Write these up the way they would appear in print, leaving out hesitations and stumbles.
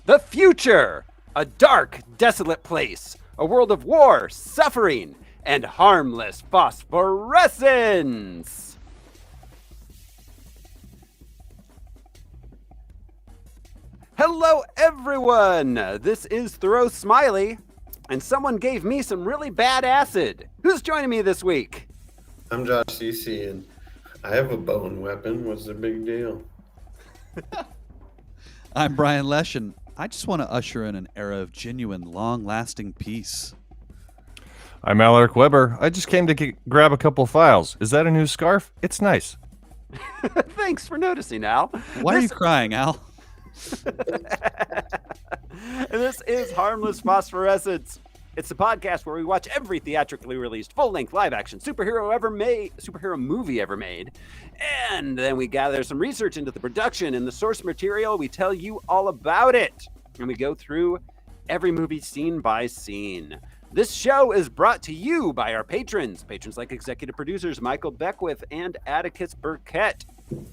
The future, a dark, desolate place, a world of war, suffering, and harmless phosphorescence. Hello, everyone. This is Throw Smiley, and someone gave me some really bad acid. Who's joining me this week? I'm Josh CC, and I have a bone weapon. What's the big deal? I'm Brian Lesh, and I just want to usher in an era of genuine, long-lasting peace. I'm Alaric Weber. I just came to grab a couple files. Is that a new scarf? It's nice. Thanks for noticing, Al. Why are you crying, Al? This is Harmless Phosphorescence. It's the podcast where we watch every theatrically released full-length live-action superhero movie ever made, and then we gather some research into the production and the source material. We tell you all about it, and we go through every movie scene by scene. This show is brought to you by our patrons like executive producers Michael Beckwith and Atticus Burkett.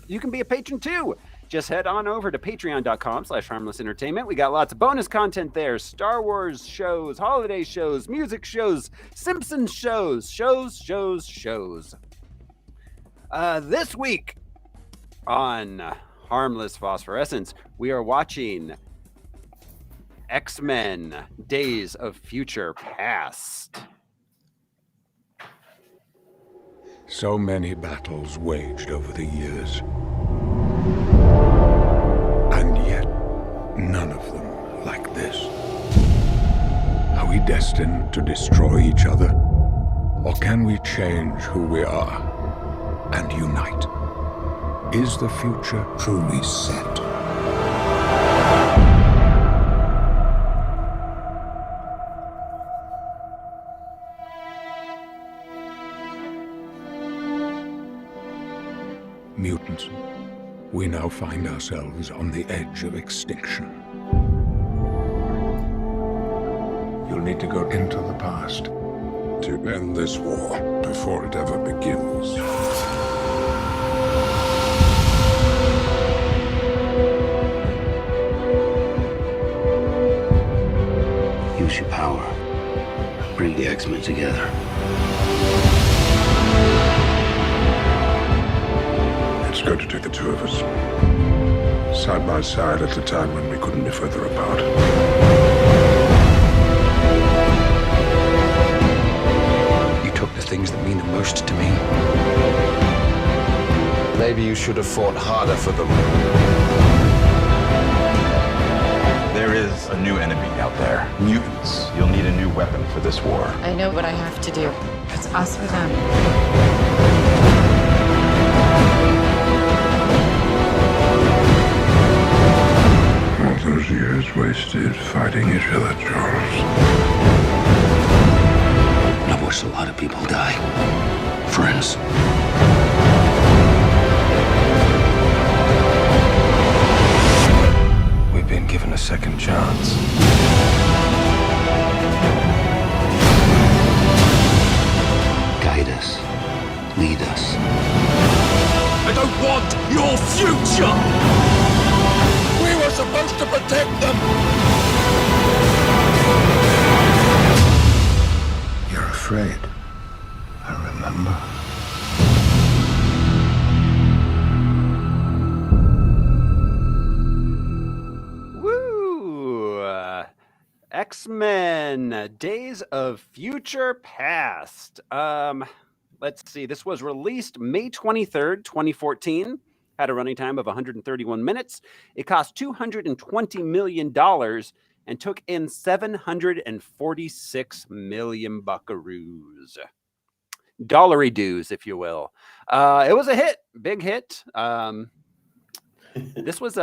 You can be a patron too. Just head on over to patreon.com/harmlessentertainment. We got lots of bonus content there. Star Wars shows, holiday shows, music shows, Simpsons shows. This week on Harmless Phosphorescence, we are watching X-Men Days of Future Past. So many battles waged over the years. And yet, none of them like this. Are we destined to destroy each other? Or can we change who we are and unite? Is the future truly set? Mutants, we now find ourselves on the edge of extinction. You'll need to go into the past to end this war before it ever begins. Use your power. Bring the X-Men together. It's going to take the two of us, side by side at a time when we couldn't be further apart. You took the things that mean the most to me. Maybe you should have fought harder for them. There is a new enemy out there. Mutants. You'll need a new weapon for this war. I know what I have to do. It's us or them. All those years wasted fighting each other, Charles. I've watched a lot of people die. Friends. We've been given a second chance. Guide us. Lead us. I don't want your future! We were supposed to protect them! You're afraid. I remember. Woo! X-Men Days of Future Past. Let's see. This was released May 23rd, 2014. Had a running time of 131 minutes. It cost $220 million and took in 746 million buckaroos. Dollary dues, if you will. It was a hit. Big hit. This was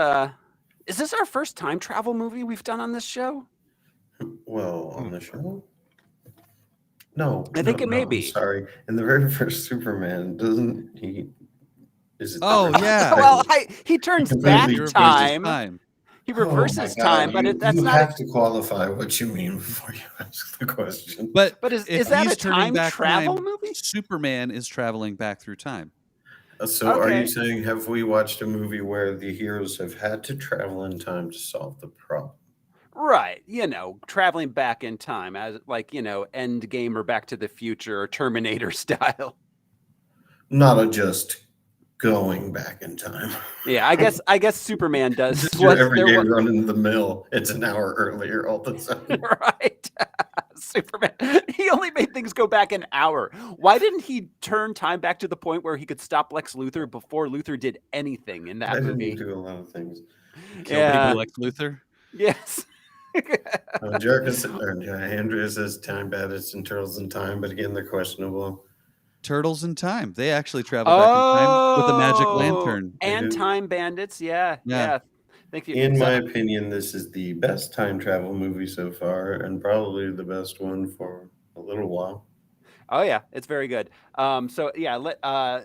is this our first time travel movie we've done on this show? Well, on the show? No. I think it may be. Sorry. In the very first Superman, doesn't he? Is it yeah. Well, he turns back He reverses time. He reverses time, but that's you not. have to qualify what you mean before you ask the question. But Is if that he's a turning time back travel time, movie? Superman is traveling back through time. So are Okay. you saying, have we watched a movie where the heroes have had to travel in time to solve the problem? Right. Traveling back in time as like, Endgame or Back to the Future or Terminator style. Not just going back in time. Yeah, I guess Superman does Just your what everyday run in the mill. It's an hour earlier all the time. right. Superman. He only made things go back an hour. Why didn't he turn time back to the point where he could stop Lex Luthor before Luthor did anything in that I movie? didn't do a lot of things. Kill people like Luthor. Yes. Andrea says time bandits and turtles in time, but again, they're questionable. Turtles in Time. They actually travel back in time with a magic lantern. And Time Bandits. Yeah. Thank you. In my opinion, this is the best time travel movie so far, and probably the best one for a little while. Oh yeah, it's very good. Andrea,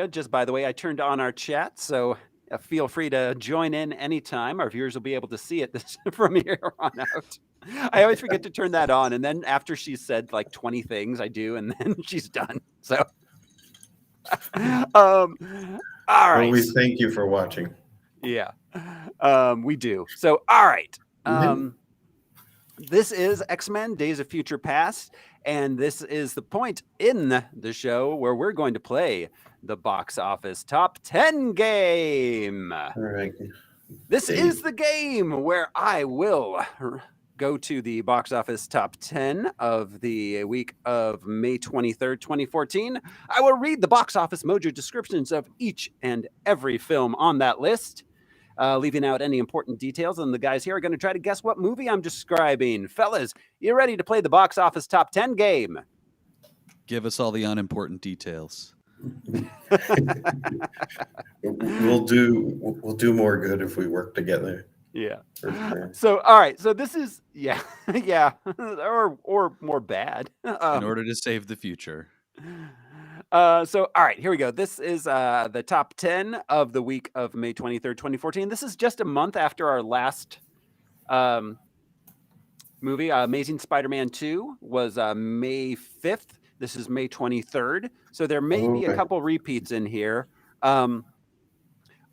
just by the way, I turned on our chat, so feel free to join in anytime. Our viewers will be able to see it from here on out. I always forget to turn that on, and then after she's said like 20 things, I do, and then she's done. So, all right. Well, we thank you for watching. Yeah, we do. So, all right. This is X-Men Days of Future Past, and this is the point in the show where we're going to play the box office top 10 game. All right. This is the game where I will go to the box office top 10 of the week of May 23rd, 2014. I will read the box office mojo descriptions of each and every film on that list, leaving out any important details. And the guys here are going to try to guess what movie I'm describing. Fellas, you ready to play the box office top 10 game? Give us all the unimportant details. We'll do more good if we work together. Yeah. Sure. So, all right. So this is, yeah, or more bad. In order to save the future. So, all right, here we go. This is the top 10 of the week of May 23rd, 2014. This is just a month after our last movie. Amazing Spider-Man 2 was May 5th. This is May 23rd. So there may be a couple repeats in here.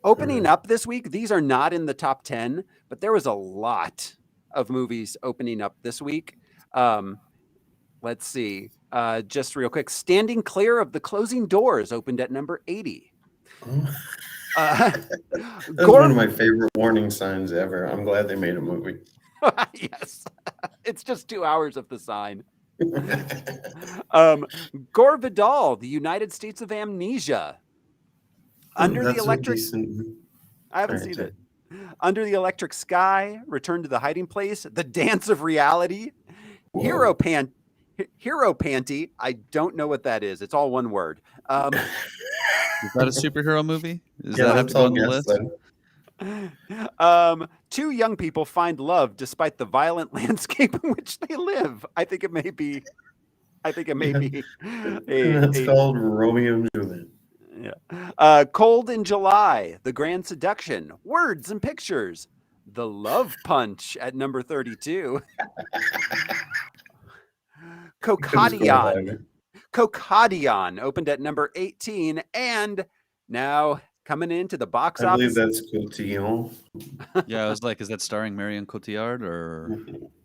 Opening up this week, these are not in the top 10, but there was a lot of movies opening up this week. Let's see. Just real quick. Standing Clear of the Closing Doors opened at number 80. That's one of my favorite warning signs ever. I'm glad they made a movie. Yes. It's just 2 hours of the sign. Gore Vidal, The United States of Amnesia. Under the Electric... I haven't seen it. Under the Electric Sky, Return to the Hiding Place, The Dance of Reality, Hero Panty. I don't know what that is. It's all one word. Is that a superhero movie? Does Yeah, that have to go on the that's list? Two young people find love despite the violent landscape in which they live. I think it may be. It's called Romeo and Juliet. Yeah. Cold in July, The Grand Seduction, Words and Pictures, The Love Punch at number 32. Cocadion opened at number 18, and now coming into the box I office. believe that's Cotillon. Yeah, I was like, is that starring Marion Cotillard or?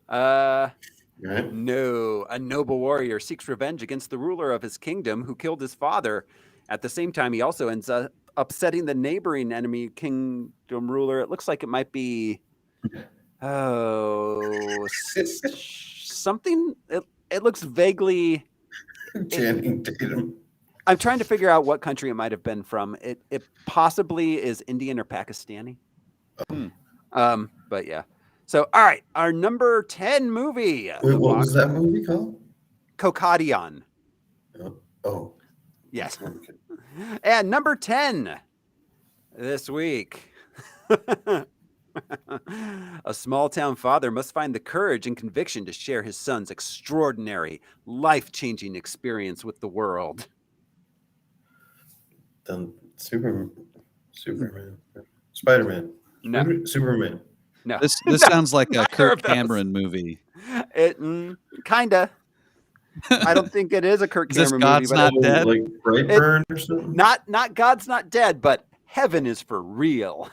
Right? No. A noble warrior seeks revenge against the ruler of his kingdom who killed his father. At the same time, he also ends up upsetting the neighboring enemy kingdom ruler. It looks like it might be something. It looks vaguely Channing Tatum. I'm trying to figure out what country it might have been from. It possibly is Indian or Pakistani. But yeah. So, all right, our number 10 movie. Wait, what was that movie called? Cocadion. Oh. Yes. And number 10 this week. A small town father must find the courage and conviction to share his son's extraordinary, life-changing experience with the world. Superman. Spider-Man. No. Superman. No. This sounds like a Kirk Cameron movie. It kinda. I don't think it is a Kirk Is this Cameron God's movie, but Not Dead? Like Brightburn or something? not God's Not Dead, but Heaven is for Real.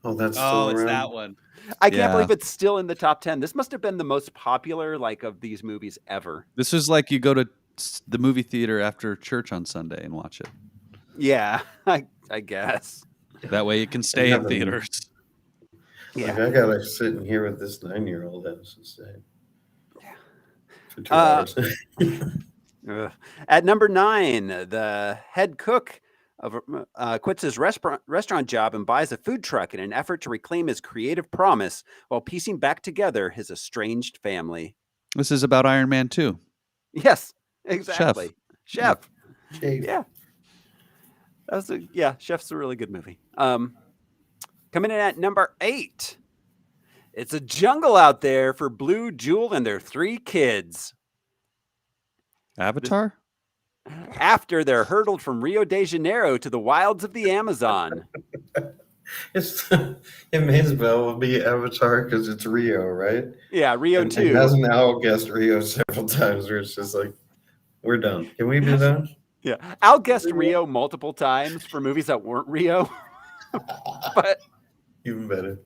Oh, that's Oh, still it's around. that one. I can't Yeah. believe it's still in the top 10. This must have been the most popular of these movies ever. This is like you go to the movie theater after church on Sunday and watch it. Yeah, I guess. That way you can stay in theaters. Yeah. Like, I gotta sit in here with this 9-year-old house instead. For 2 hours. At number 9, the head cook quits his restaurant job and buys a food truck in an effort to reclaim his creative promise while piecing back together his estranged family. This is about Iron Man 2. Yes, exactly. Chef. Chef. Yeah. Chef's a really good movie. Coming in at number 8. It's a jungle out there for Blue, Jewel, and their 3 kids. Avatar? After they're hurtled from Rio de Janeiro to the wilds of the Amazon. It may as well be Avatar because it's Rio, right? Yeah, Rio and 2. It hasn't Al guessed Rio several times where it's just like, we're done. Can we be done? Yeah. Al guessed Rio multiple times for movies that weren't Rio. But even better.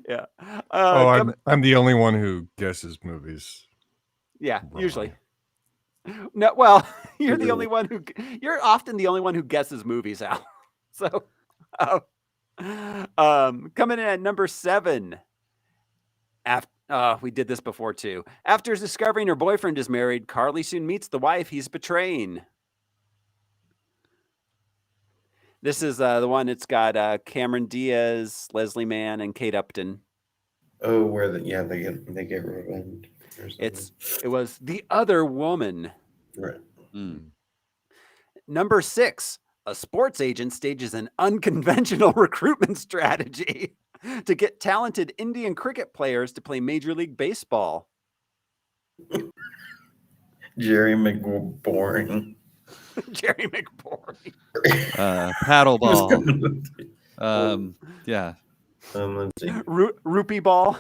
Yeah. I'm the only one who guesses movies. Yeah, wrong. Usually. No, well, you're often the only one who guesses movies, Al. So, coming in at number 7. We did this before too. After discovering her boyfriend is married, Carly soon meets the wife he's betraying. This is the one. It's got Cameron Diaz, Leslie Mann, and Kate Upton. Oh, where they get revenge. It was The Other Woman. Right. Number 6. A sports agent stages an unconventional recruitment strategy to get talented Indian cricket players to play Major League Baseball. Jerry McBoring. Jerry McBoring. Paddleball. Yeah. Let's see. Rupee ball.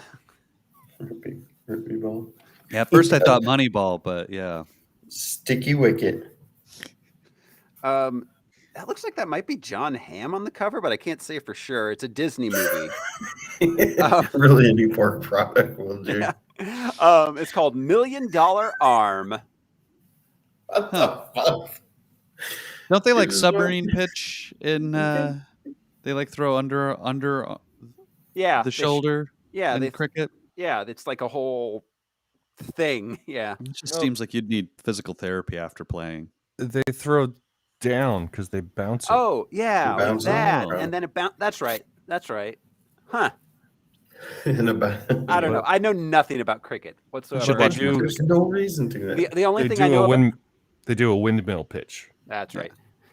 Rupee ball. Yeah, at first I thought Moneyball, but yeah. Sticky Wicket. That looks like that might be John Hamm on the cover, but I can't say for sure. It's a Disney movie. Really a new pork product, will do. Yeah. It's called $1 Million Arm. What the fuck? Don't they like submarine pitch in they like throw under the shoulder in cricket? Yeah, it's like a whole thing. Yeah. It just seems like you'd need physical therapy after playing. They throw down because they bounce it. Oh, yeah, like that. around. And then it bounced. That's right. Huh. I I don't know. I know nothing about cricket whatsoever. There's no reason to that. The only thing I know they do a windmill pitch. That's right.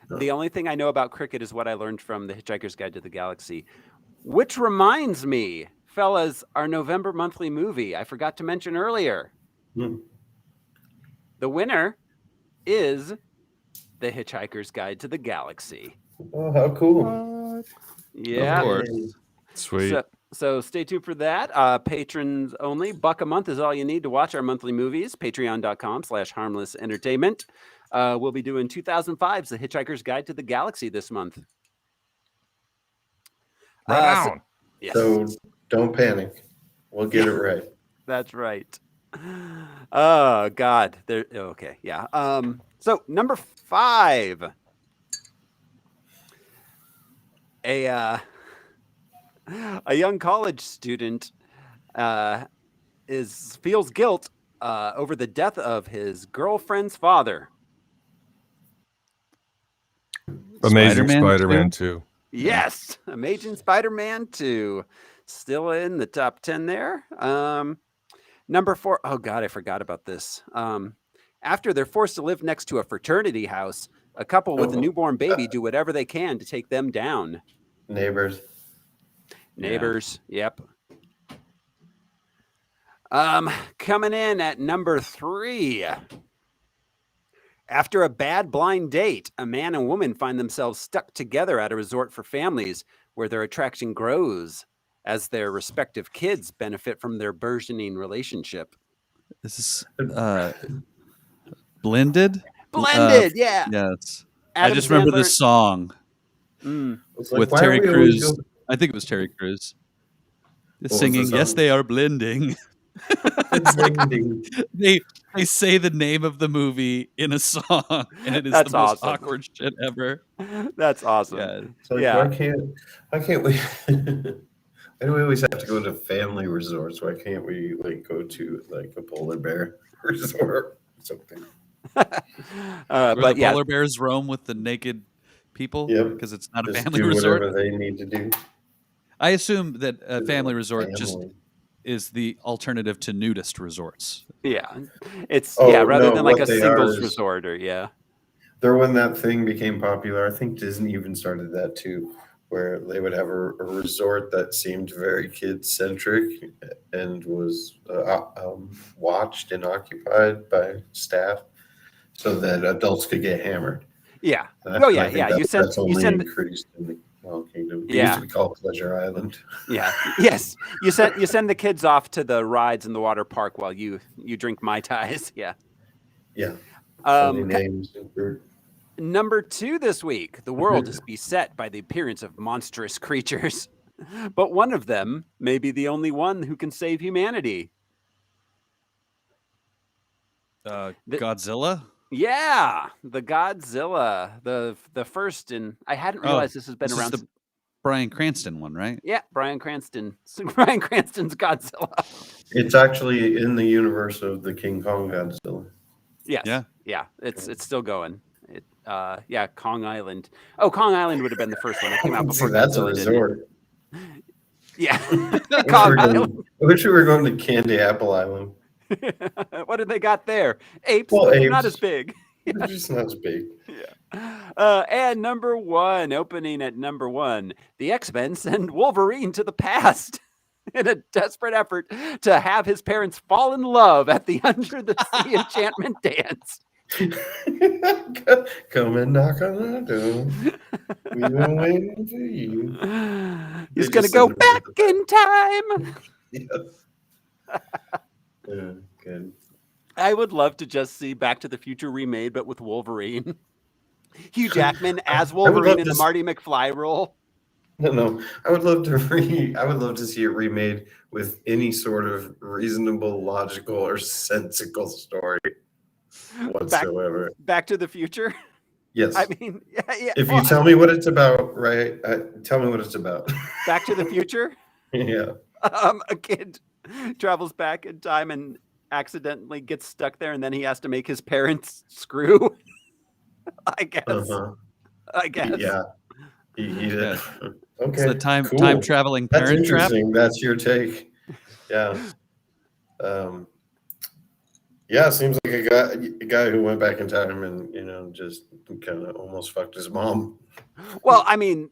The only thing I know about cricket is what I learned from The Hitchhiker's Guide to the Galaxy, which reminds me, fellas, our November monthly movie I forgot to mention earlier. The winner is The Hitchhiker's Guide to the Galaxy. Oh, how cool. Yeah. Of course. Sweet. So stay tuned for that. Patrons only. $1 a month is all you need to watch our monthly movies. Patreon.com/harmless entertainment. We'll be doing 2005's The Hitchhiker's Guide to the Galaxy this month. Right on. Yes. So don't panic. We'll get it right. That's right. Oh God. Okay. Yeah. So number 5. A young college student feels guilt over the death of his girlfriend's father. Amazing Spider-Man 2. Yes, Amazing Spider-Man 2, still in the top 10 there. Number 4. Oh God, I forgot about this. After they're forced to live next to a fraternity house, a couple with a newborn baby do whatever they can to take them down. Neighbors. Yep. Coming in at number 3. After a bad blind date, a man and woman find themselves stuck together at a resort for families where their attraction grows as their respective kids benefit from their burgeoning relationship. This is Blended? Yeah. Yes. Adam I just remember Sandler- this song It's with why Terry do we always Crews. go I think it was Terry Crews singing, "Yes, they are blending." Blending. They say the name of the movie in a song, and it is That's the most awesome. awkward shit ever. That's awesome. Yeah. It's like, why can't we? Why do we always have to go to family resorts? Why can't we like go to like a polar bear resort or something? But polar bears roam with the naked people because it's not a Just family do resort. whatever they need to do. I assume that a family resort just is the alternative to nudist resorts. Yeah, it's rather than like a singles resort or They're when that thing became popular. I think Disney even started that too, where they would have a resort that seemed very kid-centric and was watched and occupied by staff so that adults could get hammered. Yeah. That's only increased in the Kingdom. It used to be called Pleasure Island. Yeah. Yes. You send the kids off to the rides in the water park while you drink Mai Tais. Yeah. Yeah. Number 2 this week. The world is beset by the appearance of monstrous creatures, but one of them may be the only one who can save humanity. Godzilla? Yeah, the Godzilla, the first, and I hadn't realized this has been around. The Bryan Cranston one, right? Yeah, Bryan Cranston's Godzilla. It's actually in the universe of the King Kong Godzilla. Yes. Yeah. It's still going. Kong Island. Oh, Kong Island would have been the first one that came out before. That's Godzilla, a resort. Yeah. I wish we were going to Candy Apple Island. What did they got there? Apes. Well, apes. Not as big. They're just not as big. Yeah. And number 1, opening at number 1, the X-Men send Wolverine to the past in a desperate effort to have his parents fall in love at the Under the Sea Enchantment Dance. Come and knock on the door. We've been waiting for you. He's going to go back in time. Good. I would love to just see Back to the Future remade, but with Wolverine. Hugh Jackman as Wolverine in the Marty McFly role. No. I would love to see it remade with any sort of reasonable, logical, or sensical story whatsoever. Back to the Future? Yes. I mean, yeah. If you tell me what it's about, right? Tell me what it's about. Back to the Future? Yeah. A kid travels back in time and accidentally gets stuck there, and then he has to make his parents screw. I guess. I guess. Yeah. He did. Okay. It's the time traveling parent trap. That's your take. Yeah. Yeah, it seems like a guy who went back in time and just kind of almost fucked his mom. Well, I mean,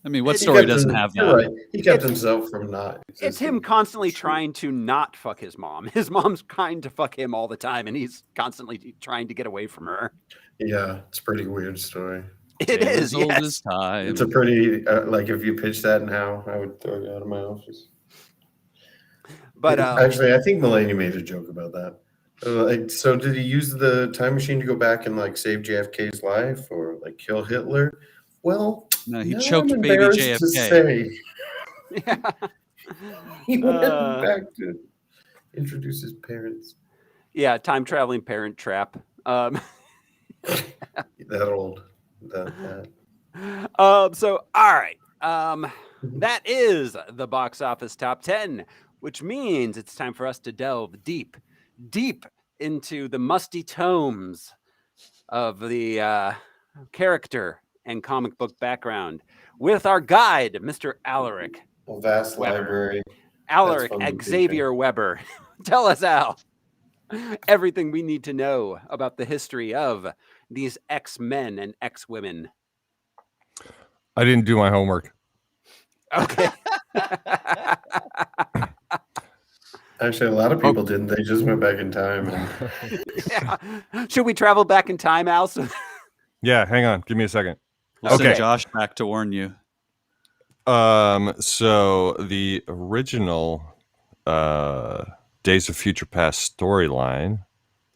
what story doesn't have that? Right. He kept himself from not existing. It's him constantly trying to not fuck his mom. His mom's trying to fuck him all the time, and he's constantly trying to get away from her. Yeah, it's a pretty weird story. It is, old as time. It's a pretty, like, if you pitch that now, I would throw you out of my office. But actually, I think Mulaney made a joke about that. So did he use the time machine to go back and, like, save JFK's life or, like, kill Hitler? Well, no, he choked baby JFK. Yeah. He went back to introduce his parents. Yeah, time traveling parent trap. That old. So all right. That is the box office top 10, which means it's time for us to delve deep into the musty tomes of the character and comic book background with our guide, Mr. Alaric. A vast library. Alaric Xavier Weber. Tell us, Al, everything we need to know about the history of these X-Men and X-women. I didn't do my homework. Okay. Actually, a lot of people didn't. They just went back in time. Yeah. Should we travel back in time, Al? Yeah, hang on. Give me a second. We'll send Josh back to warn you. So the original Days of Future Past storyline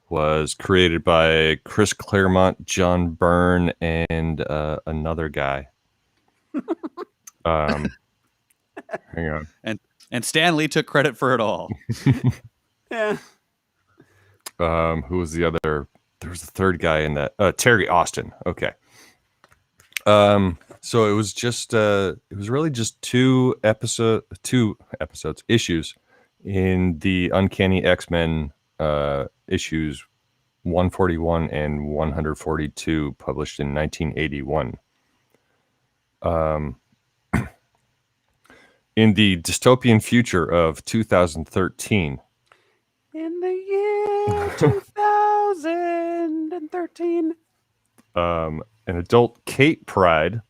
was created by Chris Claremont, John Byrne, and another guy. Hang on. And Stan Lee took credit for it all. Yeah. Who was the other? There was the third guy in that. Terry Austin. Okay. So it was just it was really just two episodes issues in the Uncanny X-Men issues 141 and 142 published in 1981. In the dystopian future of 2013. In the year 2013. An adult Kate Pride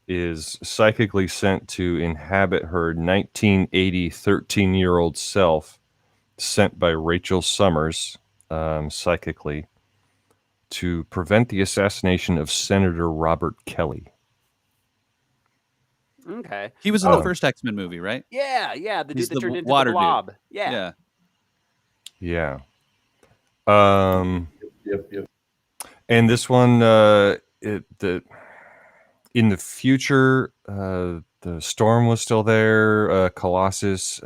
is psychically sent to inhabit her 1980 13-year-old self, sent by Rachel Summers psychically to prevent the assassination of Senator Robert Kelly. Okay. He was in the first X-Men movie, right? Yeah. The dude that turned into water the blob. dude. Yeah. Yeah. Yep. And this one, in the future, the Storm was still there. Colossus,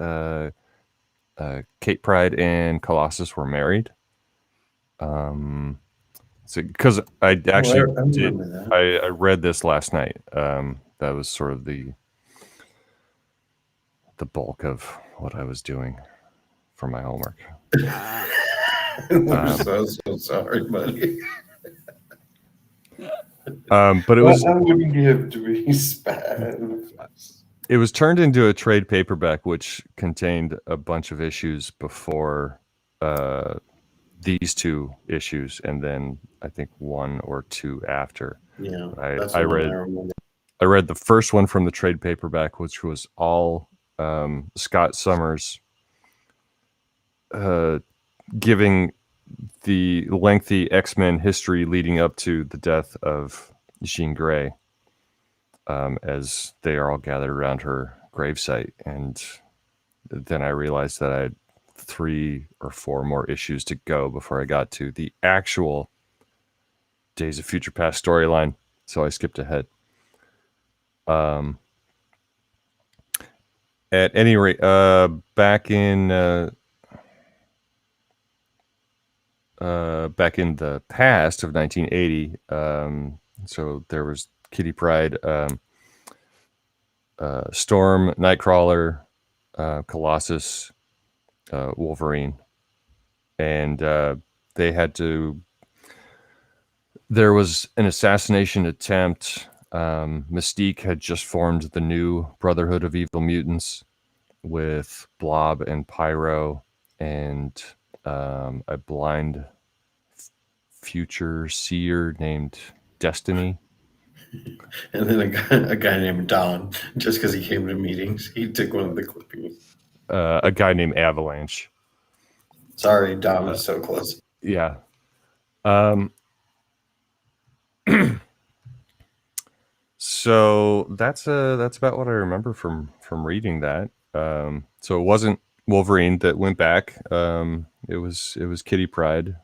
Kate Pride, and Colossus were married. Because I actually I read this last night. That was sort of the bulk of what I was doing for my homework. I'm so sorry, buddy. But it was. I wouldn't give to be bad. It was turned into a trade paperback, which contained a bunch of issues before these two issues, and then I think one or two after. Yeah, I read the first one from the trade paperback, which was all Scott Summers giving the lengthy X-Men history leading up to the death of Jean Grey, as they are all gathered around her gravesite. And then I realized that I had 3 or 4 more issues to go before I got to the actual Days of Future Past storyline, so I skipped ahead. At any rate, back in the past of 1980, so there was Kitty Pryde, Storm, Nightcrawler, Colossus, Wolverine, and they had to. There was an assassination attempt. Mystique had just formed the new Brotherhood of Evil Mutants with Blob and Pyro and a blind future seer named Destiny. And then a guy named Don, just because he came to meetings, he took one of the clippings. A guy named Avalanche. Sorry, Don was so close. Yeah. So that's about what I remember from reading that. So it wasn't Wolverine that went back. It was Kitty Pryde,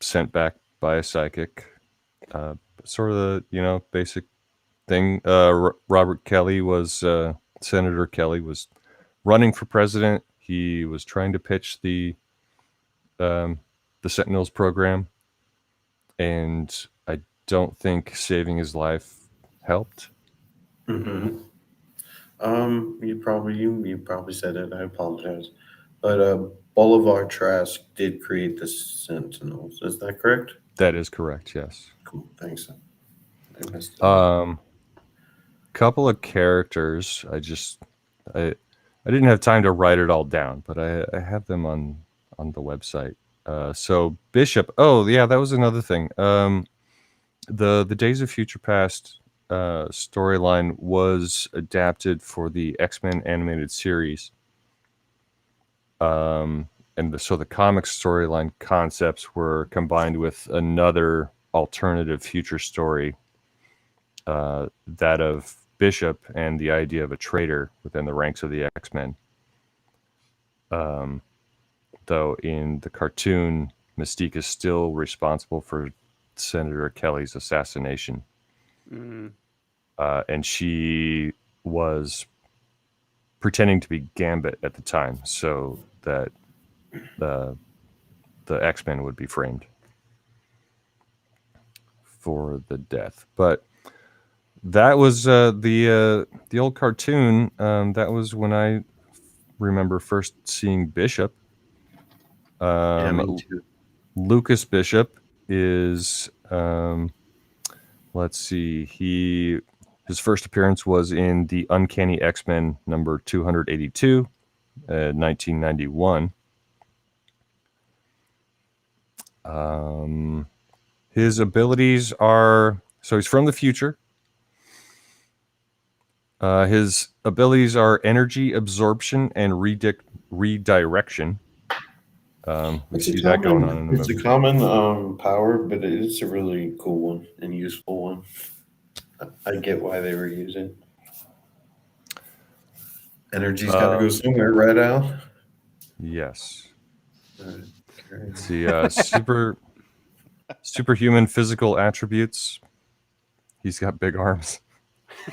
sent back by a psychic. Sort of the basic thing. Robert Kelly was Senator Kelly was running for president. He was trying to pitch the Sentinels program, and I don't think saving his life helped. Mm-hmm. You probably said it. I apologize, but Bolivar Trask did create the Sentinels. Is that correct? That is correct. Yes. Cool. Thanks. I missed it. Couple of characters. I didn't have time to write it all down, but I have them on the website. So Bishop. Oh yeah, that was another thing. The Days of Future Past storyline was adapted for the X-Men animated series. So the comic storyline concepts were combined with another alternative future story, that of Bishop and the idea of a traitor within the ranks of the X-Men. Though in the cartoon, Mystique is still responsible for Senator Kelly's assassination. Mm. And she was pretending to be Gambit at the time, so that the X-Men would be framed for the death. But that was the old cartoon. That was when I remember first seeing Bishop. Yeah, me too. Lucas Bishop is let's see, his first appearance was in the Uncanny X-Men number 282, 1991. His abilities are, so he's from the future. His abilities are energy absorption and redirection. We see that going on in the movie. It's a common power, but it's a really cool one and useful one. I get why they were using. Energy's got to go somewhere, right, Al? Yes. Okay. Let's see, superhuman physical attributes. He's got big arms.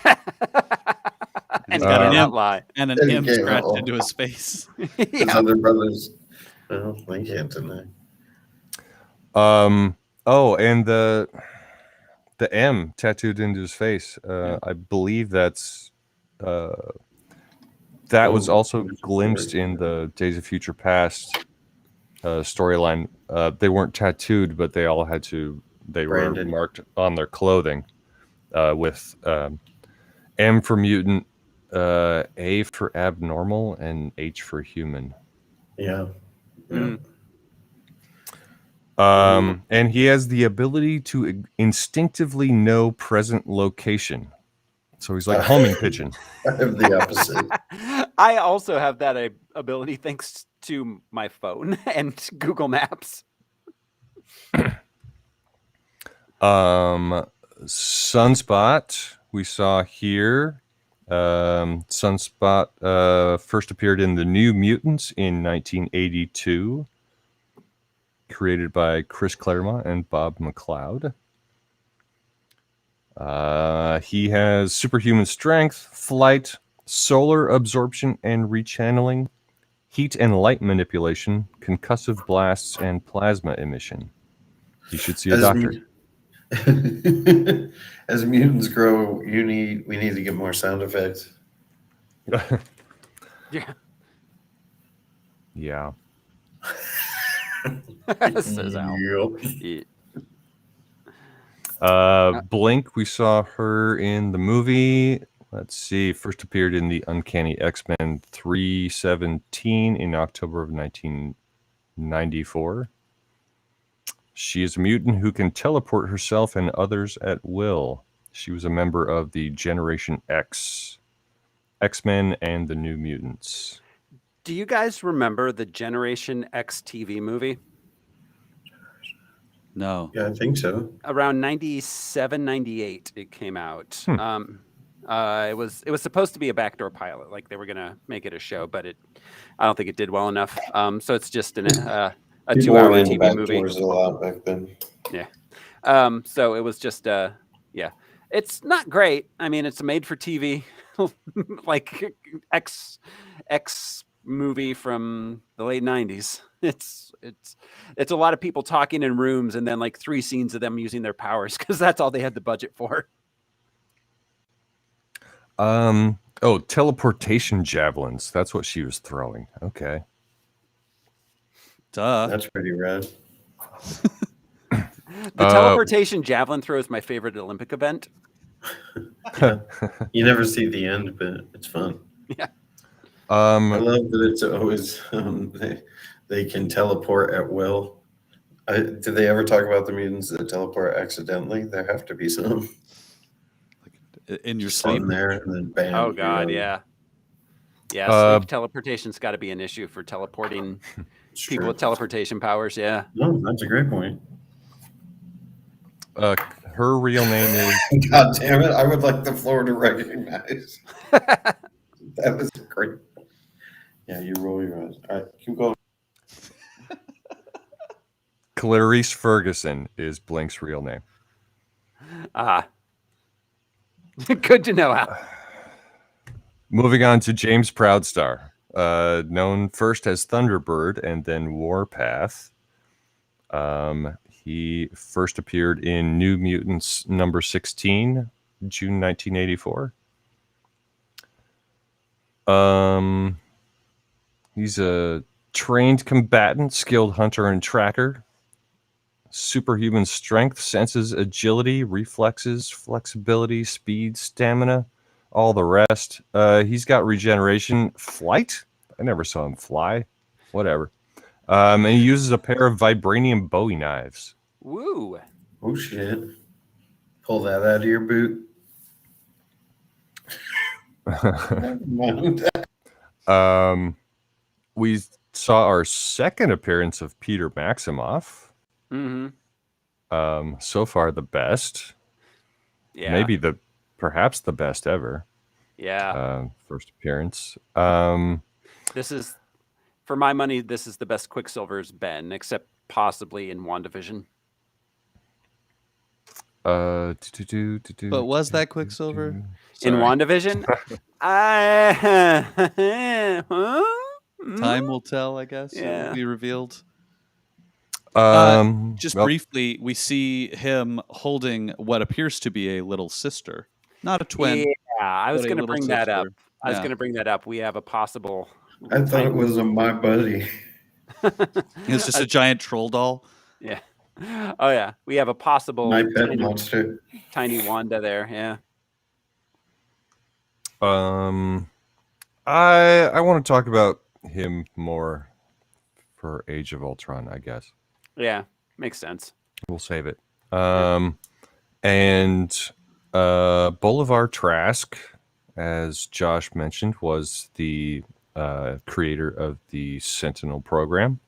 And got an lie. And an M scratched into his face. His other brothers. Well, they can't deny. Oh, and the M tattooed into his face. I believe that was also glimpsed in the Days of Future Past storyline. They weren't tattooed, but they all had to. They Branded. were marked on their clothing with M for mutant, A for abnormal, and H for human. Yeah. Yeah. And he has the ability to instinctively know present location. So he's like a homing pigeon. I have the opposite. I also have that ability thanks to my phone and Google Maps. Sunspot, we saw here. Sunspot first appeared in The New Mutants in 1982. Created by Chris Claremont and Bob McLeod. He has superhuman strength, flight, solar absorption and rechanneling, heat and light manipulation, concussive blasts, and plasma emission. You should see a doctor. As mutants grow, we need to get more sound effects. Yeah. Yeah. Says Al. Blink, we saw her in the movie. Let's see. First appeared in the Uncanny X-Men 317 in October of 1994. She is a mutant who can teleport herself and others at will. She was a member of the Generation X, X-Men, and the New Mutants. Do you guys remember the Generation X TV movie? No. Yeah, I think so. Around 97, 98 it came out. It was supposed to be a backdoor pilot, like they were gonna make it a show, but I don't think it did well enough. So it's just a 2-hour TV movie. A lot back then. Yeah. So it was just it's not great. I mean, it's a made for TV like X movie from the late 90s. It's a lot of people talking in rooms and then like 3 scenes of them using their powers because that's all they had the budget for. Teleportation javelins. That's what she was throwing. Okay. Duh. That's pretty rad. The teleportation javelin throw is my favorite Olympic event. You never see the end, but it's fun. Yeah. I love that it's always they can teleport at will. Did they ever talk about the mutants that teleport accidentally? There have to be some. In your sleep there, and then bam. Oh God, yeah. Yeah, sleep teleportation's got to be an issue for teleporting people with teleportation powers. Yeah. No, that's a great point. Her real name is. God damn it! I would like the floor to recognize. That was great. Yeah, you roll your eyes. All right, keep going. Clarice Ferguson is Blink's real name. Good to know, Al. Moving on to James Proudstar, known first as Thunderbird and then Warpath. He first appeared in New Mutants number 16, June 1984. He's a trained combatant, skilled hunter and tracker. Superhuman strength, senses, agility, reflexes, flexibility, speed, stamina, all the rest. He's got regeneration, flight. I never saw him fly. Whatever. And he uses a pair of vibranium Bowie knives. Woo! Oh shit! Pull that out of your boot. We saw our second appearance of Peter Maximoff. Mm-hmm. So far the best. Yeah. Maybe perhaps the best ever. Yeah. First appearance. This is, for my money, this is the best Quicksilver's been, except possibly in WandaVision. But was that Quicksilver? In WandaVision? Time will tell, I guess. Yeah. It'll be revealed. Just well, briefly, we see him holding what appears to be a little sister, not a twin. Yeah, I was but a going to little bring that up. sister. I was going to bring that up. We have a possible. I thought it was my buddy. It's just a giant troll doll. Yeah. Oh yeah, we have a possible My pet monster. Tiny Wanda there. Yeah. I want to talk about him more for Age of Ultron, I guess. Yeah, makes sense. We'll save it. And Bolivar Trask, as Josh mentioned, was the creator of the Sentinel program.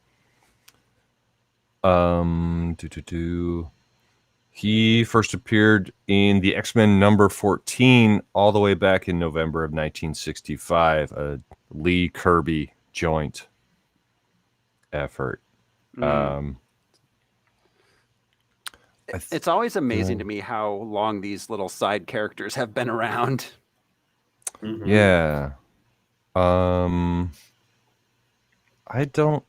He first appeared in the X-Men number 14 all the way back in November of 1965, a Lee Kirby joint effort. It's always amazing to me how long these little side characters have been around. Mm-hmm. Yeah. I don't.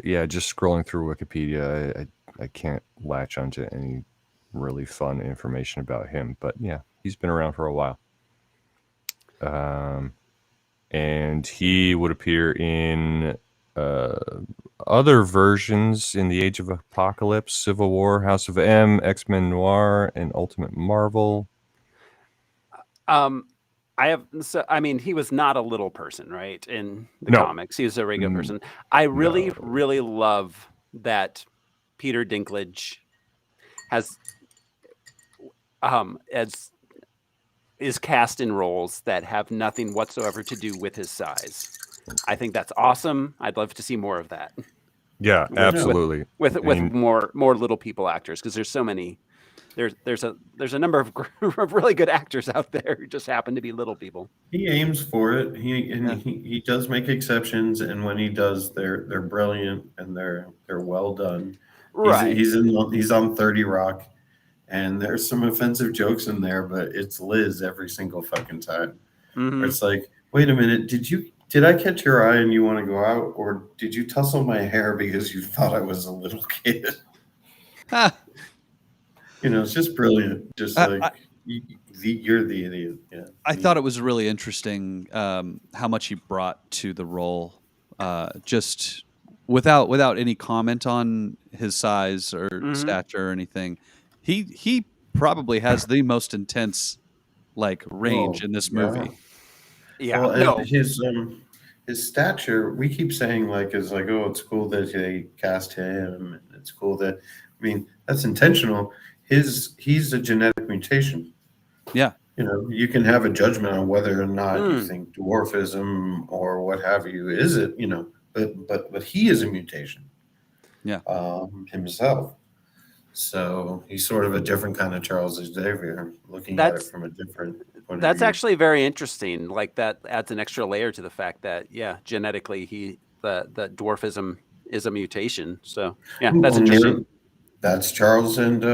Yeah, just scrolling through Wikipedia, I can't latch onto any really fun information about him. But yeah, he's been around for a while. And he would appear in other versions in the Age of Apocalypse, Civil War, House of M, X-Men Noir, and Ultimate Marvel. I mean, he was not a little person, right? In the comics, he was a regular person. I really, really love that Peter Dinklage is cast in roles that have nothing whatsoever to do with his size. I think that's awesome. I'd love to see more of that. Yeah, absolutely. With more little people actors, because there's so many. There's a number of really good actors out there who just happen to be little people. He aims for it. He does make exceptions, and when he does, they're brilliant and they're well done. Right. He's on 30 Rock, and there's some offensive jokes in there, but it's Liz every single fucking time. Mm-hmm. It's like, wait a minute, did I catch your eye and you want to go out, or did you tussle my hair because you thought I was a little kid? It's just brilliant. Just you're the idiot. Yeah. I thought it was really interesting how much he brought to the role, just without any comment on his size or stature or anything. He probably has the most intense range in this movie. Yeah. Well, and his stature, we keep saying it's cool that they cast him. It's cool that, that's intentional. He's a genetic mutation. Yeah. You can have a judgment on whether or not you think dwarfism or what have you is it, but he is a mutation. Yeah. Himself. So he's sort of a different kind of Charles Xavier, looking at it from a different point of view. That's actually very interesting. That adds an extra layer to the fact that, genetically the dwarfism is a mutation. So that's interesting. That's Charles and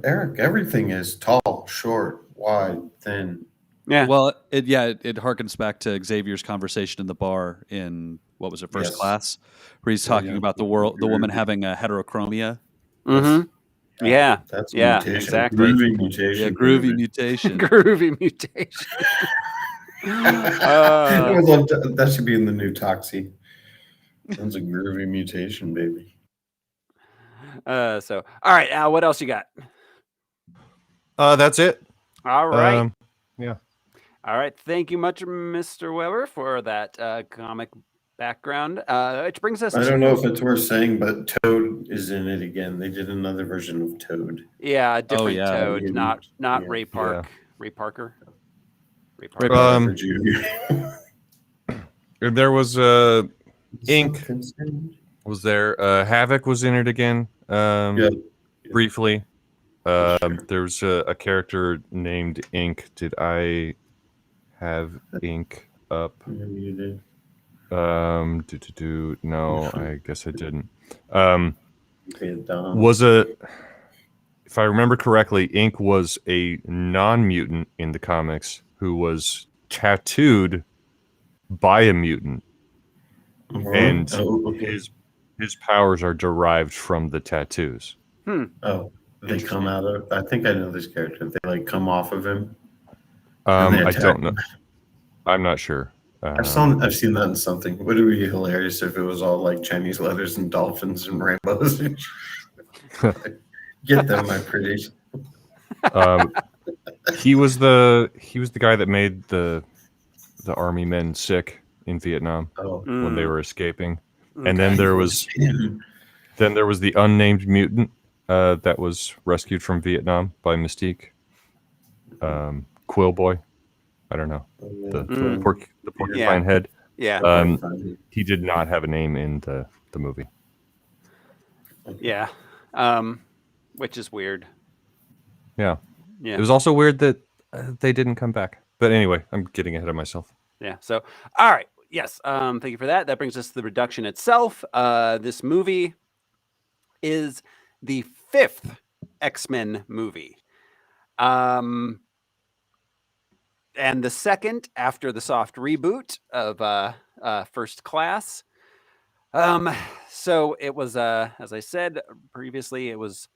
Eric. Everything is tall, short, wide, thin. Yeah. Well, it harkens back to Xavier's conversation in the bar in what was it, First Yes. Class, where he's talking about the woman having a heterochromia. Mm-hmm. Yeah. That's a Yeah. mutation. Exactly. Groovy mutation. Yeah, groovy mutation. Groovy mutation. I would love to, that should be in the new Toxie. That's a groovy mutation, baby. So, all right, Al, what else you got? That's it. All right. Yeah. All right. Thank you much, Mr. Weber, for that comic background. Which brings us I don't know if it's worth saying, but Toad is in it again. They did another version of Toad. Yeah, a different yeah. Toad, not Yeah. Ray Park. Ray Parker. There was Ink was there. Havoc was in it again. Briefly. There was a character named Ink. Did I have Ink up? Maybe you did. No, I guess I didn't. If I remember correctly, Ink was a non-mutant in the comics who was tattooed by a mutant, and his powers are derived from the tattoos. Oh, they come out of. I think I know this character. They like come off of him. I don't know. I'm not sure. I've seen that in something. Would it be hilarious if it was all like Chinese letters and dolphins and rainbows? Get them, my pretties. He was the guy that made the army men sick in Vietnam when they were escaping, and then there was the unnamed mutant that was rescued from Vietnam by Mystique. Quill Boy, I don't know, the porcupine head. Yeah. He did not have a name in the movie. Yeah. Which is weird. Yeah. Yeah. It was also weird that they didn't come back. But anyway, I'm getting ahead of myself. Yeah. So, all right. Yes. Thank you for that. That brings us to the reduction itself. This movie is the 5th X-Men movie. And the second after the soft reboot of First Class. So it was, as I said previously, it was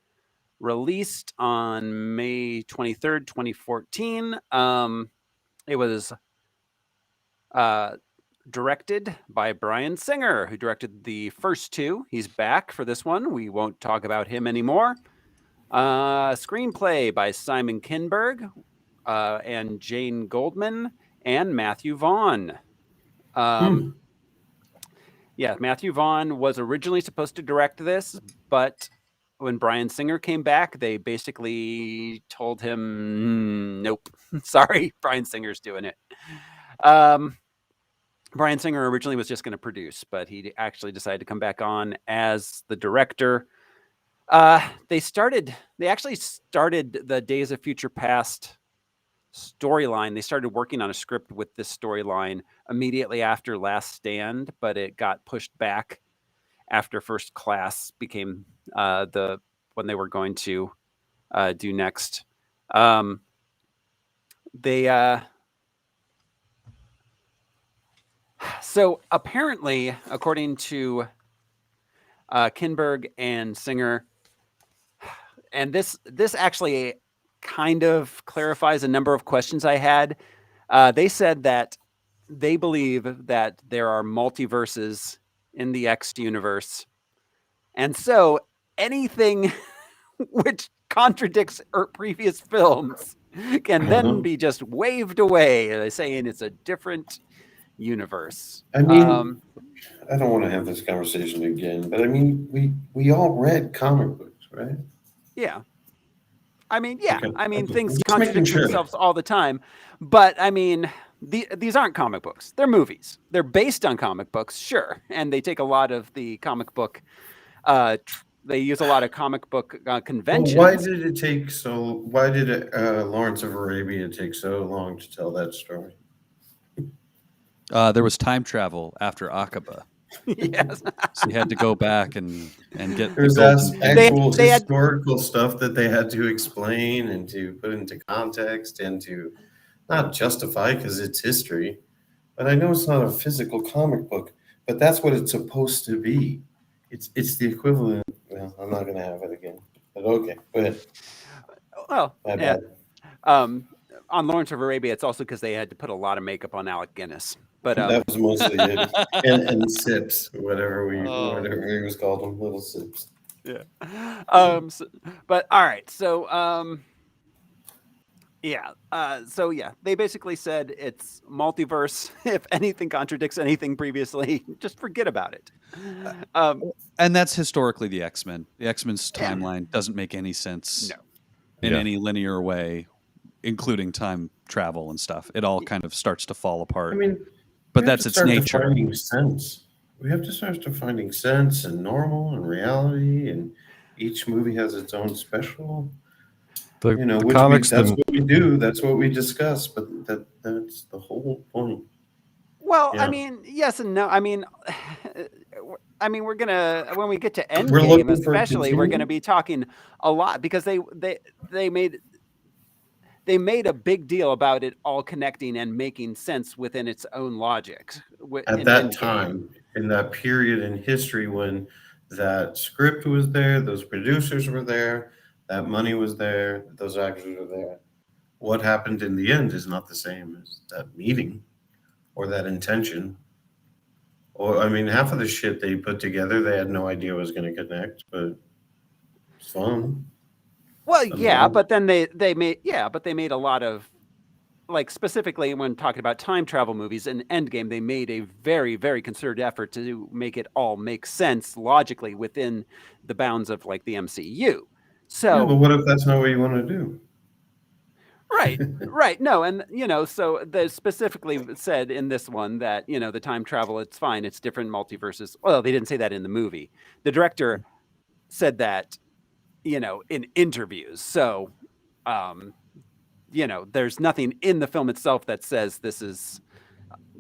released on May 23rd, 2014. It was directed by Bryan Singer, who directed the first two. He's back for this one. We won't talk about him anymore. Screenplay by Simon Kinberg and Jane Goldman and Matthew Vaughn. Yeah, Matthew Vaughn was originally supposed to direct this, but when Bryan Singer came back, they basically told him, nope, sorry, Bryan Singer's doing it. Bryan Singer originally was just going to produce, but he actually decided to come back on as the director. They actually started the Days of Future Past storyline. They started working on a script with this storyline immediately after Last Stand, but it got pushed back after First Class became when they were going to do next. So apparently, according to Kinberg and Singer, and this actually kind of clarifies a number of questions I had. They said that they believe that there are multiverses in the X universe. And so anything which contradicts previous films can then be just waved away, saying it's a different universe. I mean, I don't want to have this conversation again, but I mean, we all read comic books, right? Yeah. I mean, yeah. Okay. I mean, Okay. things Just contradict making sure. themselves all the time. But I mean, these aren't comic books. They're movies. They're based on comic books, sure. And they take a lot of the comic book. They use a lot of comic book conventions. Why did it take so? Why did Lawrence of Arabia take so long to tell that story? There was time travel after Aqaba. Yes. So you had to go back and get There's the actual They had- historical stuff that they had to explain and to put into context and to not justify because it's history, but I know it's not a physical comic book, but that's what it's supposed to be. It's the equivalent. Well, I'm not going to have it again, but okay, go ahead. Well, My yeah. bad. On Lawrence of Arabia, it's also because they had to put a lot of makaup on Alec Guinness. But That was mostly it. And sips, whatever he was called them, little sips. Yeah. But all right. So they basically said it's multiverse. If anything contradicts anything previously, just forget about it. And that's historically the X-Men. The X-Men's timeline doesn't make any sense in any linear way, including time travel and stuff. It all kind of starts to fall apart. I mean, but that's its nature. Finding sense. We have to start to finding sense and normal and reality, and each movie has its own special. The comics. That's what we do. That's what we discuss. But that's the whole point. Well, I mean, yes and no. I mean, we're gonna when we get to Endgame, especially, we're gonna be talking a lot because they made a big deal about it all connecting and making sense within its own logic. At that time, in that period in history when that script was there, those producers were there, that money was there, those actors were there. What happened in the end is not the same as that meeting or that intention. Or, I mean, half of the shit they put together, they had no idea was going to connect, but it's fun. Well, yeah, but then they made a lot of, like, specifically when talking about time travel movies in Endgame, they made a very, very concerted effort to make it all make sense logically within the bounds of, like, the MCU. So, but what if that's not what you want to do? Right. No, and so they specifically said in this one that the time travel, it's fine, it's different multiverses. Well, they didn't say that in the movie. The director said that in interviews. So there's nothing in the film itself that says this is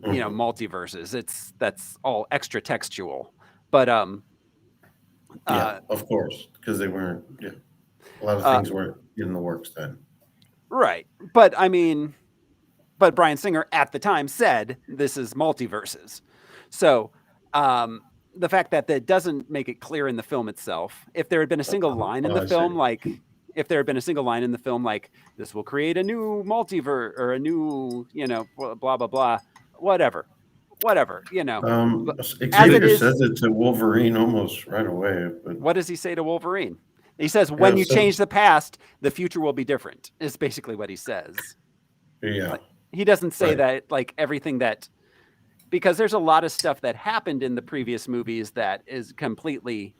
multiverses. That's all extra textual. But yeah, of course, because they weren't. Yeah, a lot of things weren't in the works then. Right. But I mean, Bryan Singer at the time said this is multiverses. So the fact that doesn't make it clear in the film itself, if there had been a single line in the film, like this will create a new multiverse or a new, blah, blah, blah, whatever. Xavier says it to Wolverine almost right away. But what does he say to Wolverine? He says, when you change the past, the future will be different, is basically what he says. Yeah. Like, he doesn't say that, like, everything that, because there's a lot of stuff that happened in the previous movies that is completely.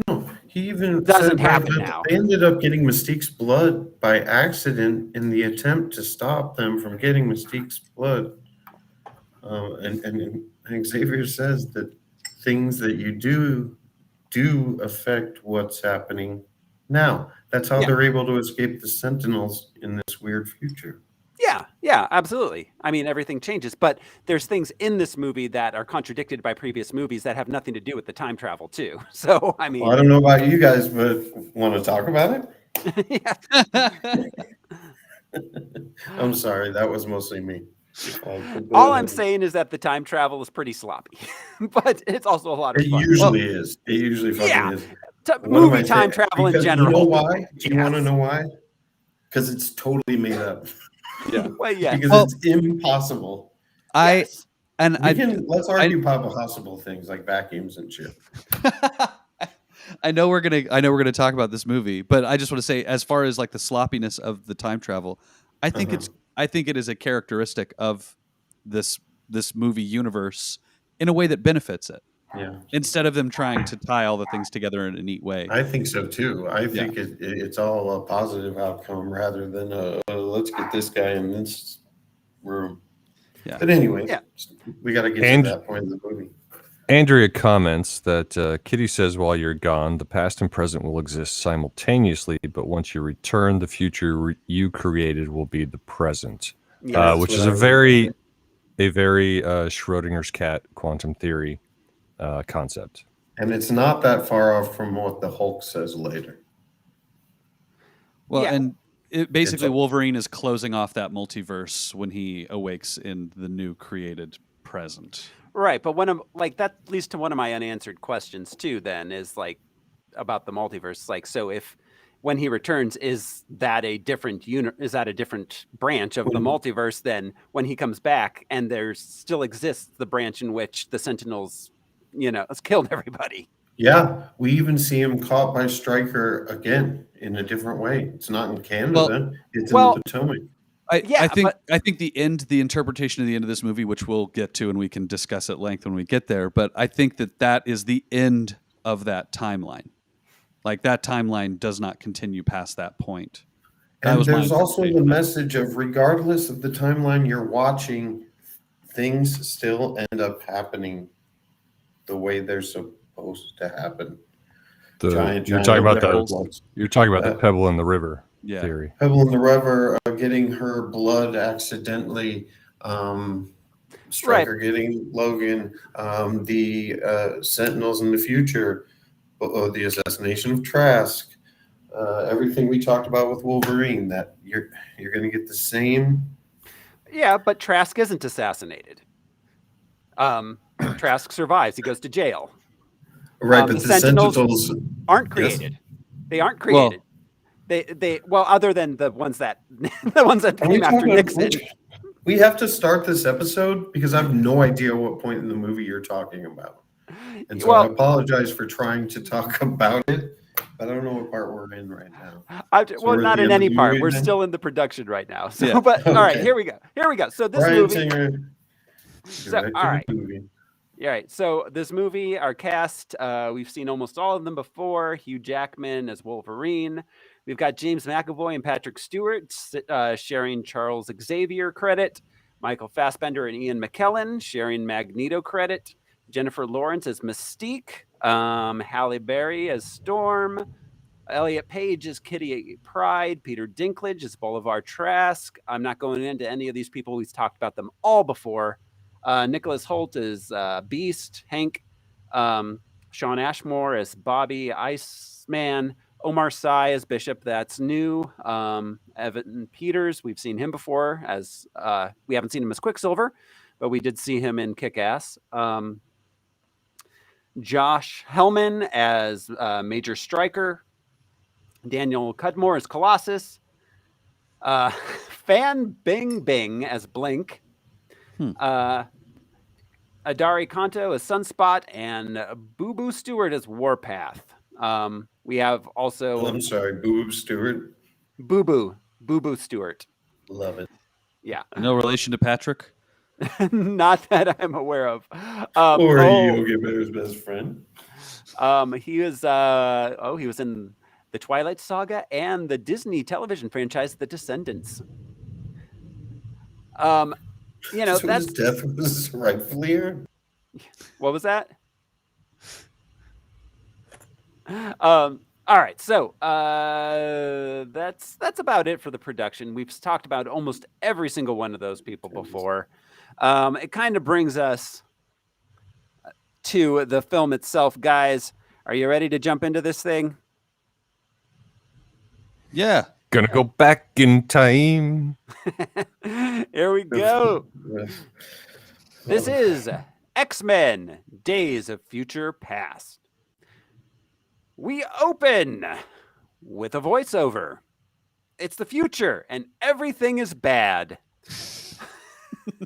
No, he even doesn't happen now. They ended up getting Mystique's blood by accident in the attempt to stop them from getting Mystique's blood. And Xavier says that things that you do affect what's happening now. That's how they're able to escape the Sentinels in this weird future. Yeah, absolutely. I mean, everything changes, but there's things in this movie that are contradicted by previous movies that have nothing to do with the time travel too. So, I mean, I don't know about you guys, but want to talk about it? I'm sorry, that was mostly me. All I'm saying is that the time travel is pretty sloppy, but it's also a lot of fun. It usually is. It usually fucking is. Movie time travel in general. You know why? Do you want to know why? Because it's totally made up. Yeah. Well, yeah. Because it's impossible. Let's argue possible things like vacuums and shit. I know we're gonna talk about this movie, but I just want to say, as far as like the sloppiness of the time travel, I think it is a characteristic of this movie universe in a way that benefits it. Yeah. Instead of them trying to tie all the things together in a neat way. I think so too. I think it's all a positive outcome rather than let's get this guy in this room. Yeah. But anyway, we got to get to that point in the movie. Andrea comments that Kitty says, while you're gone, the past and present will exist simultaneously, but once you return, the future you created will be the present, which is a very Schrodinger's cat quantum theory concept. And it's not that far off from what the Hulk says later. Well, and basically It's- Wolverine is closing off that multiverse when he awakes in the new created present. Right, but that leads to one of my unanswered questions too. Then is like about the multiverse. Like, so if when he returns, is that a different Is that a different branch of the multiverse than when he comes back? And there still exists the branch in which the Sentinels, has killed everybody. Yeah, we even see him caught by Stryker again in a different way. It's not in Canada; it's in the Potomac. I think the interpretation of the end of this movie, which we'll get to and we can discuss at length when we get there, but I think that is the end of that timeline. Like, that timeline does not continue past that point. And there's also the message of, regardless of the timeline you're watching, things still end up happening the way they're supposed to happen. You're talking about the pebble in the river theory. Pebble in the river, getting her blood accidentally, Stryker getting Logan, the Sentinels in the future, the assassination of Trask, everything we talked about with Wolverine, that you're going to get the same. Yeah, but Trask isn't assassinated. Trask survives. He goes to jail. Right, but the Sentinels aren't created. Yes. They aren't created. They other than the ones that came after Nixon. We have to start this episode because I have no idea what point in the movie you're talking about. And so I apologize for trying to talk about it, but I don't know what part we're in right now. Not in any part. We're still in the production right now. So, yeah. But all right, here we go. So this movie. All right. Yeah, right. So this movie, our cast, we've seen almost all of them before. Hugh Jackman as Wolverine. We've got James McAvoy and Patrick Stewart sharing Charles Xavier credit. Michael Fassbender and Ian McKellen sharing Magneto credit. Jennifer Lawrence as Mystique. Halle Berry as Storm. Elliot Page as Kitty Pryde. Peter Dinklage as Bolivar Trask. I'm not going into any of these people. We've talked about them all before. Nicholas Hoult as Beast, Hank, Sean Ashmore as Bobby Iceman, Omar Sy as Bishop, that's new. Evan Peters, we've seen him before as we haven't seen him as Quicksilver, but we did see him in Kick-Ass. Josh Hellman as Major Stryker, Daniel Cudmore as Colossus, Fan Bing Bing as Blink. Adari Kanto as Sunspot, and Boo Boo Stewart as Warpath. We have also... I'm sorry, Boo Boo Stewart? Boo Boo Stewart. Love it. Yeah. No relation to Patrick? Not that I'm aware of. Or Yogi Bear's best friend. He was in the Twilight Saga and the Disney television franchise, The Descendants. So his death was rightfully earned. What was that? All right, so that's about it for the production. We've talked about almost every single one of those people before. It kind of brings us to the film itself, guys. Are you ready to jump into this thing? Yeah. Gonna go back in time. Here we go. This is X-Men: Days of Future Past. We open with a voiceover. It's the future, and everything is bad.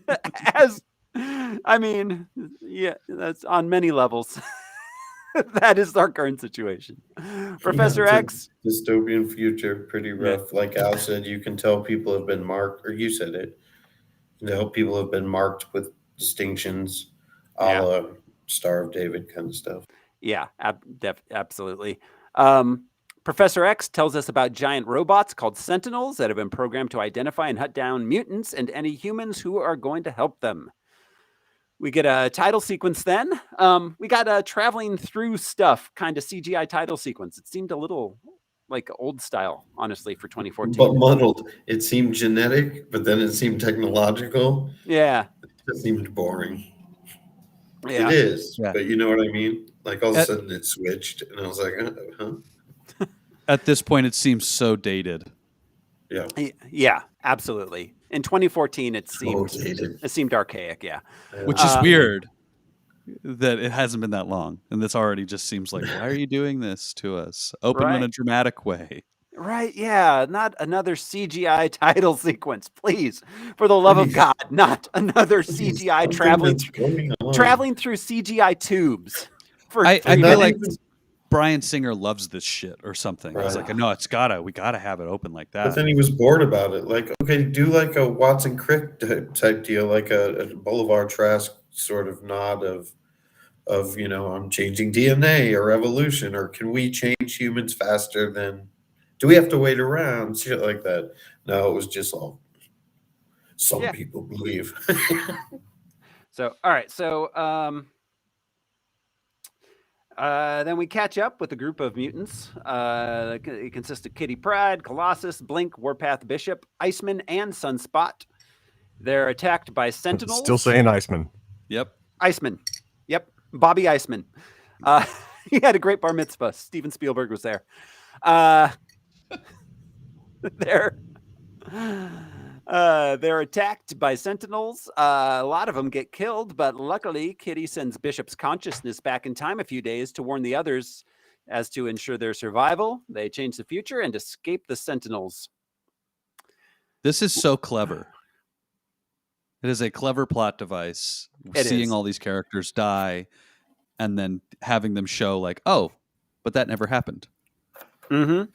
That's on many levels. That is our current situation. Professor X. Dystopian future, pretty rough. Like Al said, you can tell people have been marked, or you said it. People have been marked with distinctions, a la Star of David kind of stuff. Yeah, absolutely. Professor X tells us about giant robots called Sentinels that have been programmed to identify and hunt down mutants and any humans who are going to help them. We get a title sequence then. We got a traveling through stuff kind of CGI title sequence. It seemed a little like old style, honestly, for 2014. But muddled. It seemed genetic, but then it seemed technological. Yeah. It seemed boring. Yeah. It is, but you know what I mean? Like all of a sudden it switched, and I was like, huh? At this point, it seems so dated. Yeah. Yeah, absolutely. In 2014, it Dated. seemed archaic. Yeah, Which is weird that it hasn't been that long, and this already just seems like, why are you doing this to us? Open in a dramatic way. Right, yeah, not another CGI title sequence, please. For the love of God, not another CGI traveling through CGI tubes for I 3 feel minutes. like Bryan Singer loves this shit or something. Right. He's like, no, we gotta have it open like that. But then he was bored about it. Like, okay, do like a Watson Crick type deal, like a Boulevard Trask sort of nod of I'm changing DNA or evolution, or can we change humans faster than? Do we have to wait around? Shit like that. No, it was just all some people believe. So, all right. So, then we catch up with a group of mutants. It consists of Kitty Pryde, Colossus, Blink, Warpath Bishop, Iceman, and Sunspot. They're attacked by Sentinels. Still saying Iceman. Yep. Iceman. Yep. Bobby Iceman. He had a great bar mitzvah. Steven Spielberg was there. They're attacked by Sentinels. A lot of them get killed, but luckily Kitty sends Bishop's consciousness back in time a few days to warn the others as to ensure their survival. They change the future and escape the Sentinels. This is so clever. It is a clever plot device. Seeing all these characters die and then having them show like, oh, but that never happened. Mm-hmm.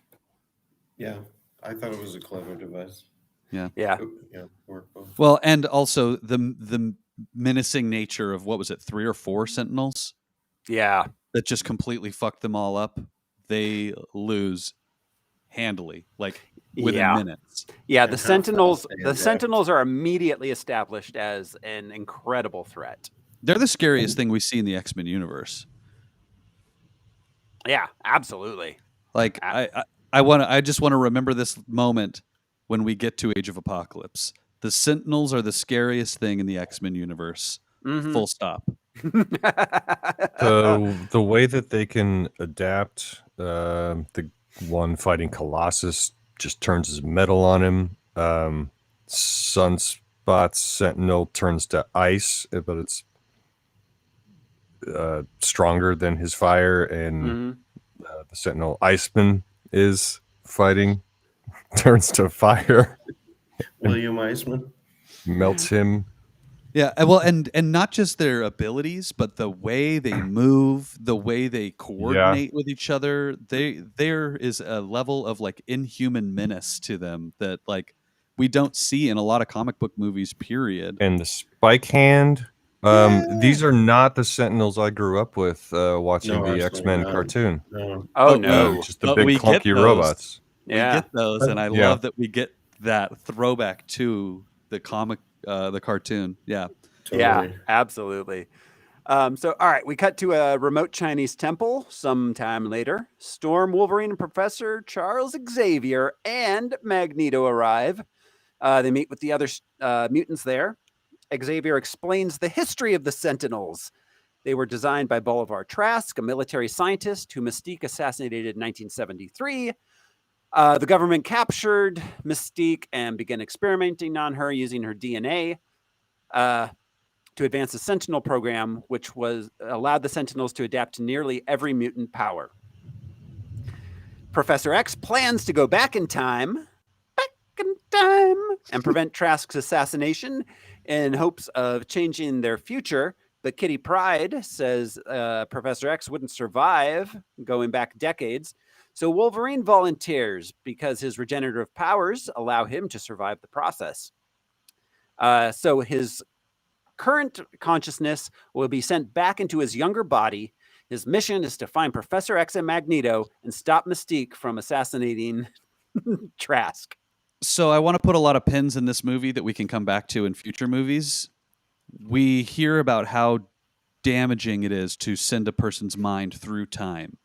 Yeah, I thought it was a clever device. Yeah. Well, and also the menacing nature of, what was it, 3 or 4 Sentinels? Yeah. That just completely fucked them all up. They lose handily, like within minutes. Yeah, the Sentinels are immediately established as an incredible threat. They're the scariest thing we see in the X-Men universe. Yeah, absolutely. Like I just want to remember this moment when we get to Age of Apocalypse. The Sentinels are the scariest thing in the X-Men universe. Mm-hmm. Full stop. The way that they can adapt, the one fighting Colossus just turns his metal on him. Sunspot's Sentinel turns to ice, but it's stronger than his fire, and the Sentinel Iceman is fighting, turns to fire. William Iceman melts him. Yeah, well, and not just their abilities, but the way they move, the way they coordinate with each other. There is a level of like inhuman menace to them that like we don't see in a lot of comic book movies. Period. And the spike hand. These are not the Sentinels I grew up with watching the X-Men cartoon. No. Oh no, just the big clunky robots. Yeah, we get those, and I love that we get that throwback to the comic. The cartoon. Yeah. Totally. Yeah, absolutely. So, all right, we cut to a remote Chinese temple sometime later. Storm, Wolverine, and Professor Charles Xavier and Magneto arrive. They meet with the other mutants there. Xavier explains the history of the Sentinels. They were designed by Boulevard Trask, a military scientist who Mystique assassinated in 1973. The government captured Mystique and began experimenting on her using her DNA to advance the Sentinel program, which allowed the Sentinels to adapt to nearly every mutant power. Professor X plans to go back in time, and prevent Trask's assassination in hopes of changing their future. But Kitty Pryde says Professor X wouldn't survive going back decades. So Wolverine volunteers because his regenerative powers allow him to survive the process. So his current consciousness will be sent back into his younger body. His mission is to find Professor X and Magneto and stop Mystique from assassinating Trask. So I want to put a lot of pins in this movie that we can come back to in future movies. We hear about how damaging it is to send a person's mind through time,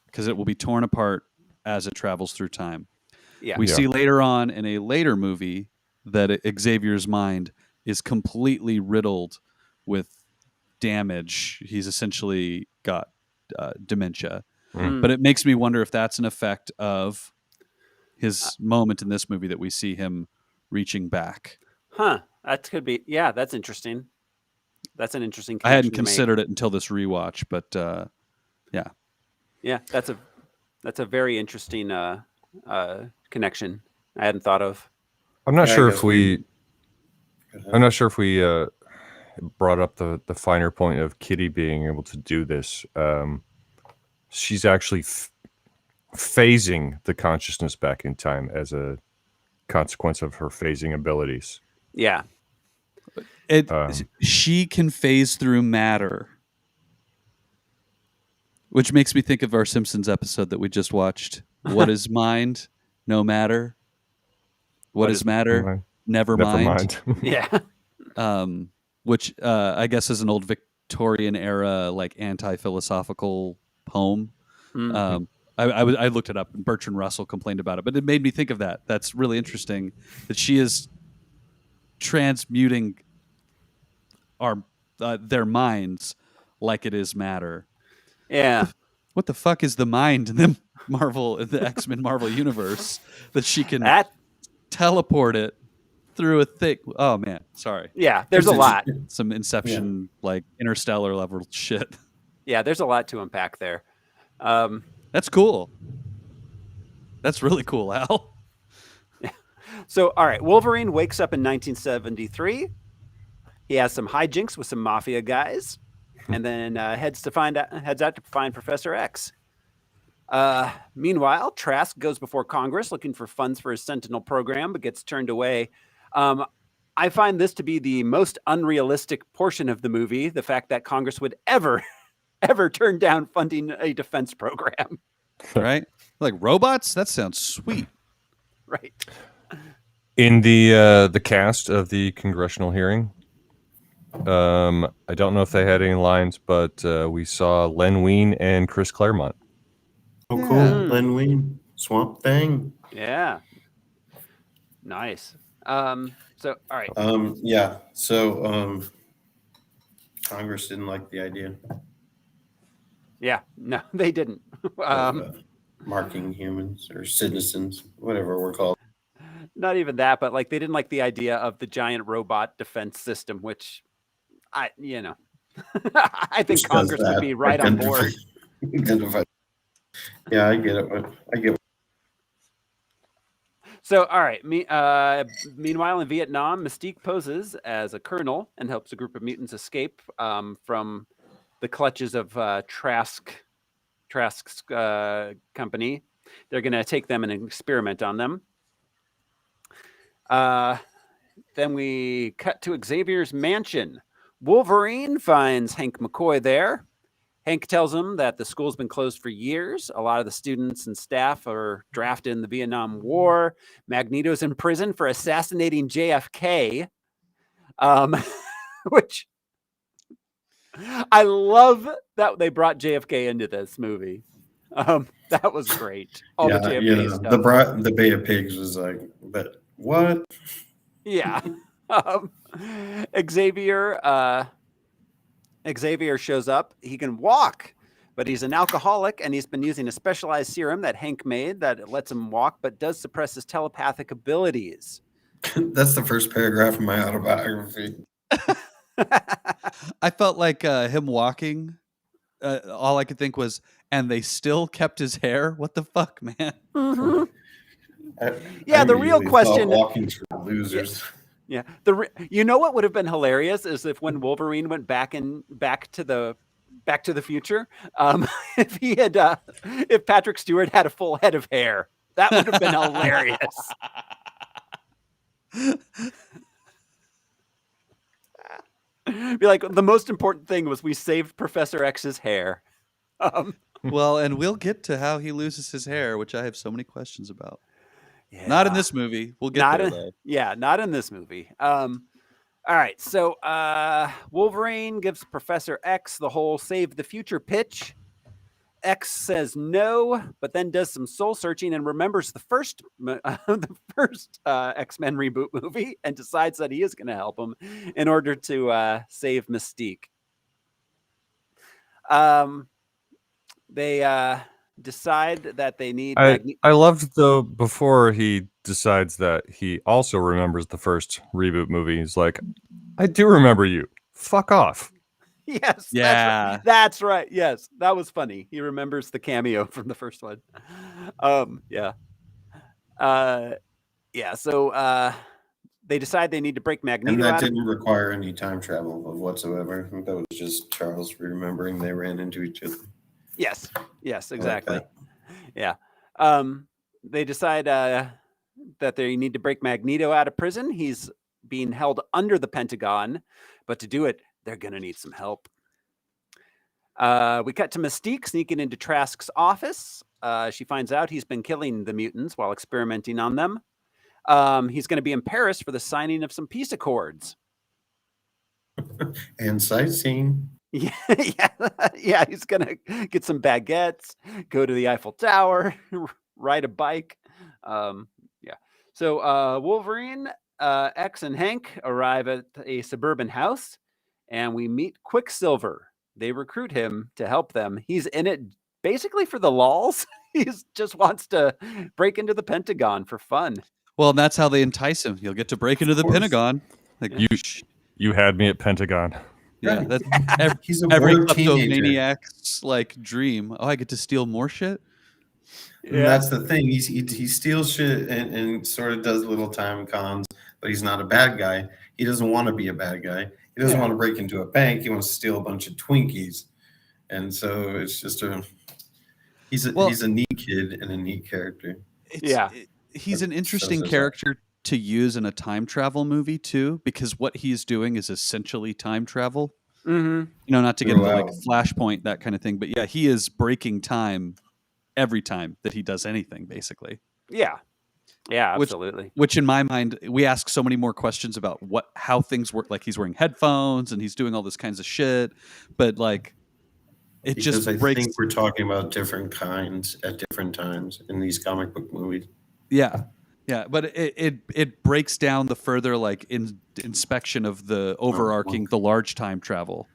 because it will be torn apart as it travels through time. Yeah. We see later on in a later movie that Xavier's mind is completely riddled with damage. He's essentially got dementia. But it makes me wonder if that's an effect of his moment in this movie that we see him reaching back. Huh. That could be. Yeah, that's interesting. That's an interesting I hadn't connection to make. considered it until this rewatch, but yeah. Yeah, that's a very interesting connection I hadn't thought of. I'm not Yeah, I sure guess if we. I'm not sure if we brought up the finer point of Kitty being able to do this. She's actually phasing the consciousness back in time as a consequence of her phasing abilities. Yeah. She can phase through matter, which makes me think of our Simpsons episode that we just watched. What is mind? No matter. What is matter? Never mind. Yeah. Which I guess is an old Victorian era like anti-philosophical poem. I looked it up, and Bertrand Russell complained about it, but it made me think of that. That's really interesting that she is transmuting their minds like it is matter. Yeah. What the fuck is the mind in the X-Men Marvel universe that she can teleport it through a thing? Oh man, sorry. Yeah, there's a lot. Some Inception, like Interstellar level shit. Yeah, there's a lot to unpack there. That's cool. That's really cool, Al. So, all right, Wolverine wakes up in 1973. He has some hijinks with some mafia guys, and then heads out to find Professor X. Meanwhile, Trask goes before Congress looking for funds for his Sentinel program, but gets turned away. I find this to be the most unrealistic portion of the movie, the fact that Congress would ever turn down funding a defense program. Right? Like robots? That sounds sweet. Right. In the cast of the congressional hearing, I don't know if they had any lines, but we saw Len Wein and Chris Claremont. Oh, cool. Len Wein, Swamp Thing. Yeah. Nice. So, all right. Yeah. So, Congress didn't like the idea. Yeah. No, they didn't. Marking humans or citizens, whatever we're called. Not even that, but like they didn't like the idea of the giant robot defense system, which I think Congress would be right on board. Yeah, I get it. I get it. So, all right. Meanwhile, in Vietnam, Mystique poses as a colonel and helps a group of mutants escape from the clutches of Trask's company. They're going to take them and experiment on them. Then we cut to Xavier's mansion. Wolverine finds Hank McCoy there. Hank tells him that the school's been closed for years. A lot of the students and staff are drafted in the Vietnam War. Magneto's in prison for assassinating JFK, which I love that they brought JFK into this movie. That was great. All the JFK stuff. The Bay of Pigs was like, but what? Yeah. Xavier shows up. He can walk, but he's an alcoholic, and he's been using a specialized serum that Hank made that lets him walk, but does suppress his telepathic abilities. That's the first paragraph of my autobiography. I felt like him walking. All I could think was, and they still kept his hair. What the fuck, man? Mm-hmm. The real question. Walking through losers. Yeah. You know what would have been hilarious is if when Wolverine went back to the future, if Patrick Stewart had a full head of hair, that would have been hilarious. Be like, the most important thing was we saved Professor X's hair. Well, and we'll get to how he loses his hair, which I have so many questions about. Yeah. Not in this movie. We'll get there, though. Yeah, not in this movie. All right, so Wolverine gives Professor X the whole save the future pitch. X says no, but then does some soul searching and remembers the first X-Men reboot movie and decides that he is going to help him in order to save Mystique. decide that they need. I loved though before he decides that he also remembers the first reboot movie. He's like, I do remember you. Fuck off. Yes, Yeah. that's right. Yes, that was funny. He remembers the cameo from the first one. Yeah. Yeah. So they decide they need to break Magneto And that out. didn't require any time travel of whatsoever. That was just Charles remembering they ran into each other. Yes. Yes. Exactly. that. Yeah. They decide that they need to break Magneto out of prison. He's being held under the Pentagon, but to do it, they're going to need some help. We cut to Mystique sneaking into Trask's office. She finds out he's been killing the mutants while experimenting on them. He's going to be in Paris for the signing of some peace accords. And sightseeing. Yeah, yeah. He's going to get some baguettes, go to the Eiffel Tower, ride a bike. Yeah. So Wolverine, X, and Hank arrive at a suburban house, and we meet Quicksilver. They recruit him to help them. He's in it basically for the lulz. He just wants to break into the Pentagon for fun. Well, and that's how they entice him. You'll get to break into the Pentagon. Like You had me at Pentagon. Yeah, Right. that's He's a every bored teenager. kleptomaniac's like dream. Oh, I get to steal more shit. And that's the thing. He steals shit and sort of does little time cons, but he's not a bad guy. He doesn't want to be a bad guy. He doesn't want to break into a bank. He wants to steal a bunch of Twinkies. And so it's just he's a neat kid and a neat character. He's an interesting character to use in a time travel movie too, because what he's doing is essentially time travel. Mm-hmm. You know, not to get into like Flashpoint, that kind of thing, but yeah, he is breaking time every time that he does anything, basically. Yeah. Yeah, absolutely. Which in my mind, we ask so many more questions about how things work. Like he's wearing headphones and he's doing all this kinds of shit, but like it just breaks. I think we're talking about different kinds at different times in these comic book movies. Yeah, yeah, but it breaks down the further like inspection of the overarching, the large time travel.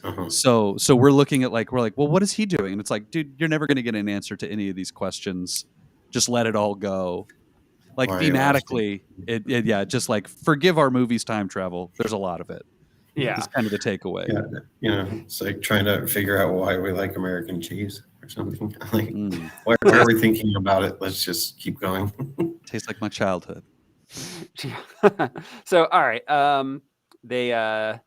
Uh-huh. So we're looking at we're like, well, what is he doing? And it's like, dude, you're never going to get an answer to any of these questions. Just let it all go. Like thematically, just like forgive our movies time travel. There's a lot of it. Yeah, it's kind of the takeaway. Yeah, you know, it's like trying to figure out why we like American cheese or something. Like, why are we thinking about it? Let's just keep going. Tastes like my childhood. So, all right, they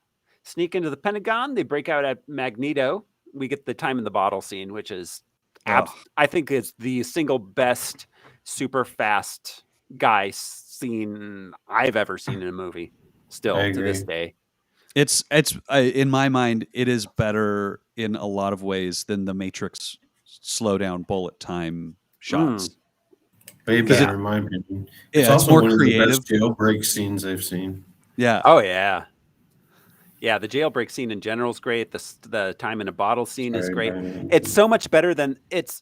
sneak into the Pentagon. They break out at Magneto. We get the time in the bottle scene, which is, I think, is the single best super fast guy scene I've ever seen in a movie. Still to this day, it's in my mind, it is better in a lot of ways than the Matrix slow down bullet time shots. Way better, in my opinion. Yeah, it's also more one creative. of the best jailbreak scenes I've seen. Yeah. Oh yeah. Yeah, the jailbreak scene in general is great. The time in a bottle scene is great. It's so much better than it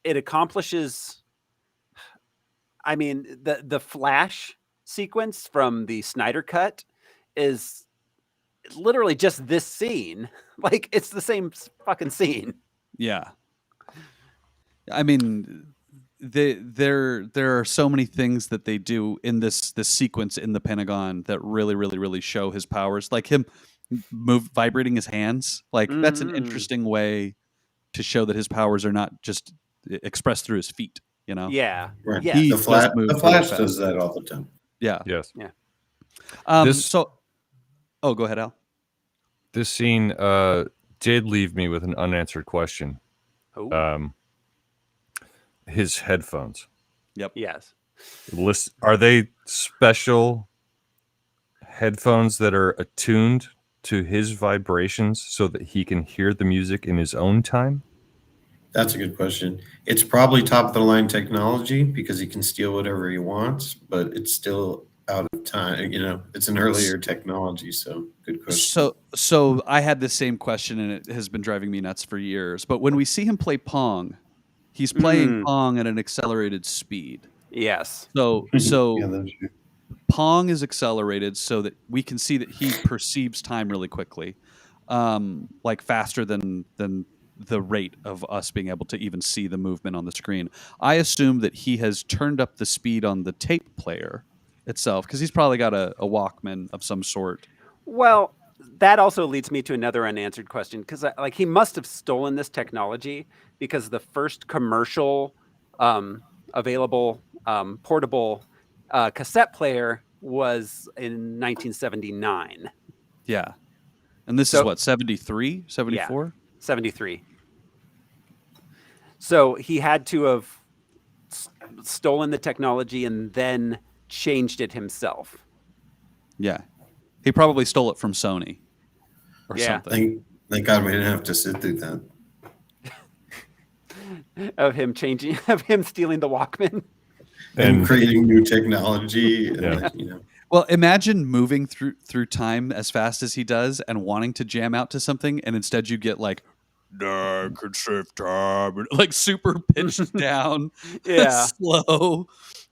accomplishes. I mean, the Flash sequence from the Snyder Cut is literally just this scene. Like, it's the same fucking scene. Yeah. I mean, there are so many things that they do in this sequence in the Pentagon that really, really, really show his powers. Like him vibrating his hands. Like that's an interesting way to show that his powers are not just expressed through his feet. You know? Yeah. Right. Yeah. The Flash does that all the time. Yeah. Yes. Yeah. Go ahead, Al. This scene did leave me with an unanswered question. Oh. His headphones. Yep. Yes. Are they special headphones that are attuned to his vibrations so that he can hear the music in his own time? That's a good question. It's probably top of the line technology because he can steal whatever he wants, but it's still out of time. You know, it's an earlier technology. So good question. So I had the same question, and it has been driving me nuts for years. But when we see him play Pong, he's playing Pong at an accelerated speed. Yes. So Yeah, that's true. Pong is accelerated so that we can see that he perceives time really quickly, like faster than the rate of us being able to even see the movement on the screen. I assume that he has turned up the speed on the tape player itself because he's probably got a Walkman of some sort. Well, that also leads me to another unanswered question because like he must have stolen this technology because the first commercial available portable cassette player was in 1979. Yeah. And this is what, 73, 74? Yeah, 73. So he had to have stolen the technology and then changed it himself. Yeah. He probably stole it from Sony or something. Thank God we didn't have to sit through that. Of him stealing the Walkman. And creating new technology. And, you know. Well, imagine moving through time as fast as he does and wanting to jam out to something, and instead you get like, "I could save time," like super pitched down, slow